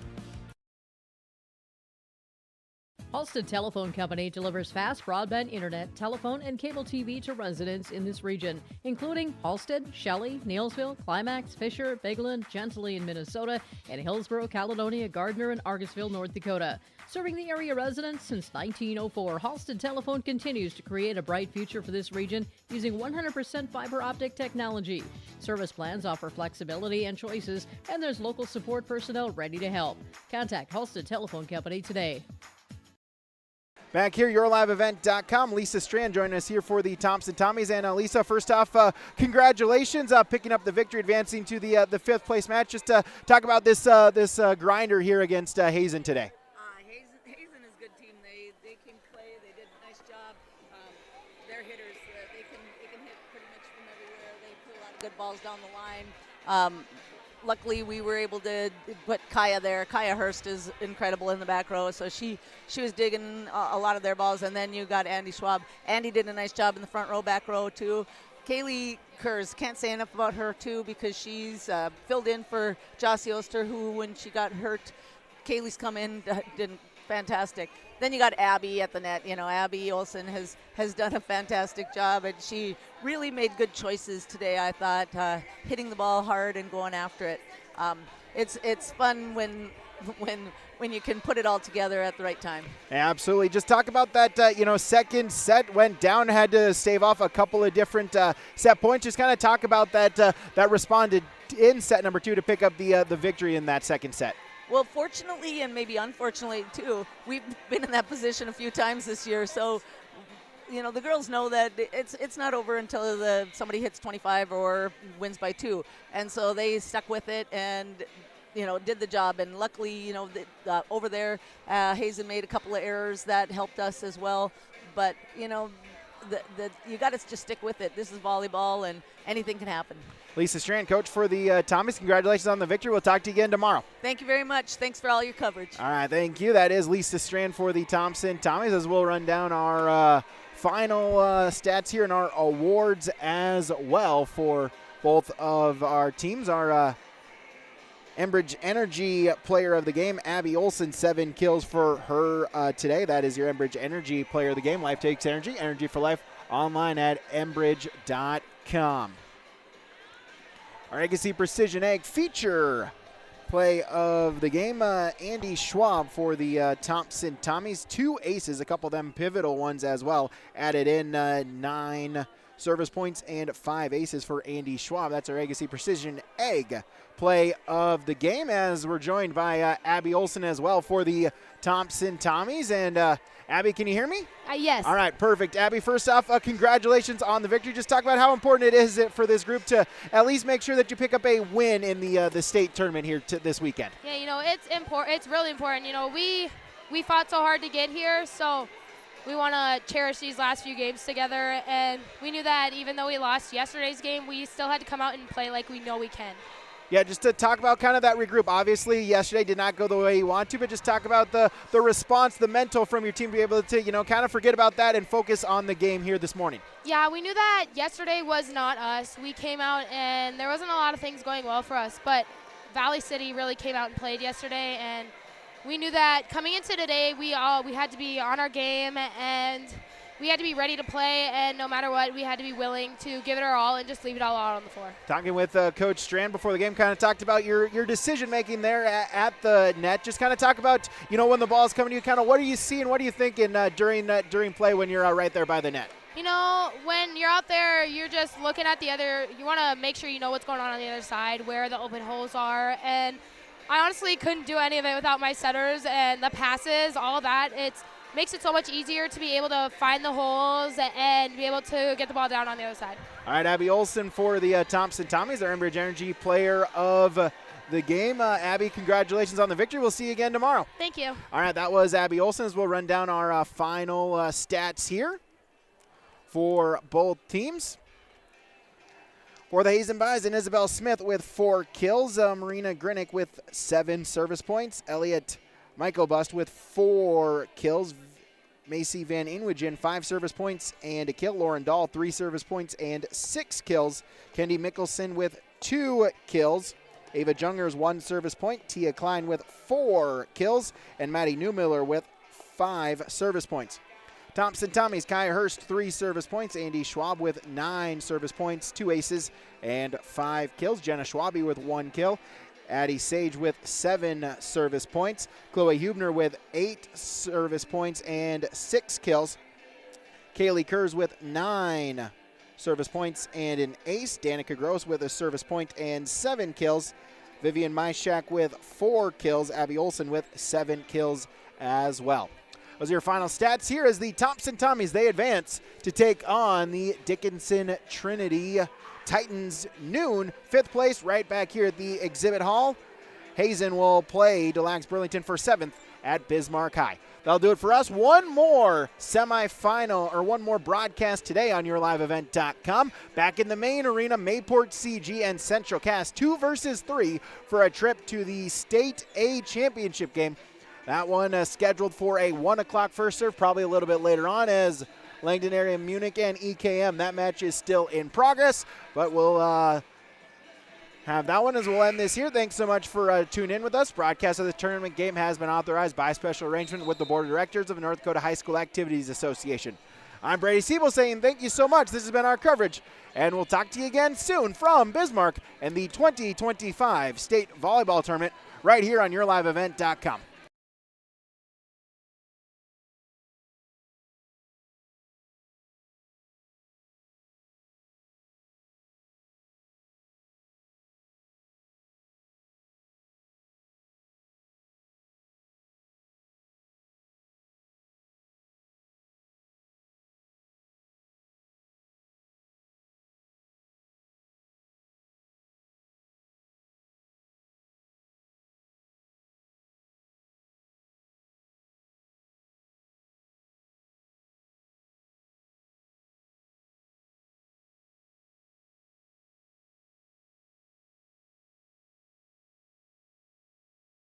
Halstead Telephone Company delivers fast broadband internet, telephone, and cable TV to residents in this region, including Halstead, Shelley, Neilsville, Climax, Fisher, Bigland, Gentilly in Minnesota, and Hillsborough, Caledonia, Gardner, and Argosville, North Dakota. Serving the area residents since 1904, Halstead Telephone continues to create a bright future for this region using 100% fiber optic technology. Service plans offer flexibility and choices, and there's local support personnel ready to help. Contact Halstead Telephone Company today. Back here, yourliveevent.com. Lisa Strand joining us here for the Thompson Tommies. And Lisa, first off, congratulations picking up the victory, advancing to the 5th place match. Just talk about this grinder here against Hazen today. Hazen is a good team. They can play. They did a nice job. Their hitters, they can hit pretty much from everywhere. They put a lot of good balls down the line. Luckily, we were able to put Kaya there. Kaya Hurst is incredible in the back row, so she was digging a lot of their balls. And then you got Andy Schwab. Andy did a nice job in the front row, back row, too. Kaylee Kurz, can't say enough about her, too, because she's filled in for Jossie Oster, who, when she got hurt, Kaylee's come in, did fantastic. Then you got Abby at the net. You know, Abby Olsen has done a fantastic job, and she really made good choices today, I thought, hitting the ball hard and going after it. It's fun when when you can put it all together at the right time. Absolutely. Just talk about that, second set went down, had to stave off a couple of different set points. Just kind of talk about that responded in set number 2 to pick up the victory in that second set. Well, fortunately and maybe unfortunately too, we've been in that position a few times this year. So, the girls know that it's not over until somebody hits 25 or wins by 2. And so they stuck with it and, did the job. And luckily, over there, Hazen made a couple of errors that helped us as well. But, you got to just stick with it. This is volleyball and anything can happen. Lisa Strand, coach for the Tommies, congratulations on the victory. We'll talk to you again tomorrow. Thank you very much. Thanks for all your coverage. All right, thank you. That is Lisa Strand for the Thompson Tommies, as we'll run down our final stats here and our awards as well for both of our teams. Our Enbridge Energy Player of the Game, Abby Olson, 7 kills for her today. That is your Enbridge Energy Player of the Game. Life takes energy, energy for life, online at enbridge.com. Our Agassi Precision Egg feature play of the game, Andy Schwab for the Thompson Tommies. 2 aces, a couple of them pivotal ones as well. Added in 9 service points and 5 aces for Andy Schwab. That's our Agassi Precision Egg play of the game, as we're joined by Abby Olson as well for the Thompson Tommies. And Abby, can you hear me? Yes. All right, perfect. Abby, first off, congratulations on the victory. Just talk about how important it is for this group to at least make sure that you pick up a win in the state tournament here this weekend. Yeah, it's important. It's really important. We fought so hard to get here, so we want to cherish these last few games together. And we knew that even though we lost yesterday's game, we still had to come out and play like we know we can. Yeah, just to talk about kind of that regroup. Obviously, yesterday did not go the way you want to, but just talk about the response, the mental from your team to be able to, kind of forget about that and focus on the game here this morning. Yeah, we knew that yesterday was not us. We came out and there wasn't a lot of things going well for us, but Valley City really came out and played yesterday, and we knew that coming into today, we had to be on our game and we had to be ready to play, and no matter what, we had to be willing to give it our all and just leave it all out on the floor. Talking with Coach Strand before the game, kind of talked about your decision-making there at the net. Just kind of talk about, when the ball's coming to you, kind of what are you seeing, what are you thinking during play when you're right there by the net? When you're out there, you're just looking at you want to make sure you know what's going on the other side, where the open holes are, and I honestly couldn't do any of it without my setters and the passes, all of that. It makes it so much easier to be able to find the holes and be able to get the ball down on the other side. All right, Abby Olson for the Thompson Tommies, our Enbridge Energy Player of the game. Abby, congratulations on the victory. We'll see you again tomorrow. Thank you. All right, that was Abby Olson, as we'll run down our final stats here for both teams. For the Hazen Bison, Isabel Smith with 4 kills. Marina Grinick with 7 service points. Elliot Michael Bust with 4 kills. Macy Van Inwigen, 5 service points and a kill. Lauren Dahl, 3 service points and 6 kills. Kendi Mickelson with 2 kills. Ava Jungers, 1 service point. Tia Klein with 4 kills. And Maddie Newmiller with 5 service points. Thompson Tommies, Kaya Hurst, 3 service points. Andy Schwab with 9 service points, 2 aces, and 5 kills. Jenna Schwabe with 1 kill. Addie Sage with 7 service points. Chloe Hubner with 8 service points and 6 kills. Kaylee Kurz with 9 service points and an ace. Danica Gross with a service point and 7 kills. Vivian Myshak with 4 kills. Abby Olson with 7 kills as well. Those are your final stats here as the Thompson Tommies, they advance to take on the Dickinson Trinity Titans noon. 5th place right back here at the exhibit hall. Hazen will play DeLax Burlington for 7th at Bismarck High. That'll do it for us. One more semifinal, or one more broadcast today on YourLiveEvent.com. Back in the main arena, Mayport CG and Central Cass, 2 versus 3 for a trip to the State A Championship game. That one scheduled for a 1 o'clock first serve, probably a little bit later on, as Langdon Area Munich and EKM. That match is still in progress, but we'll have that one as we'll end this here. Thanks so much for tuning in with us. Broadcast of the tournament game has been authorized by special arrangement with the Board of Directors of the North Dakota High School Activities Association. I'm Brady Siebel saying thank you so much. This has been our coverage, and we'll talk to you again soon from Bismarck and the 2025 State Volleyball Tournament right here on YourLiveEvent.com.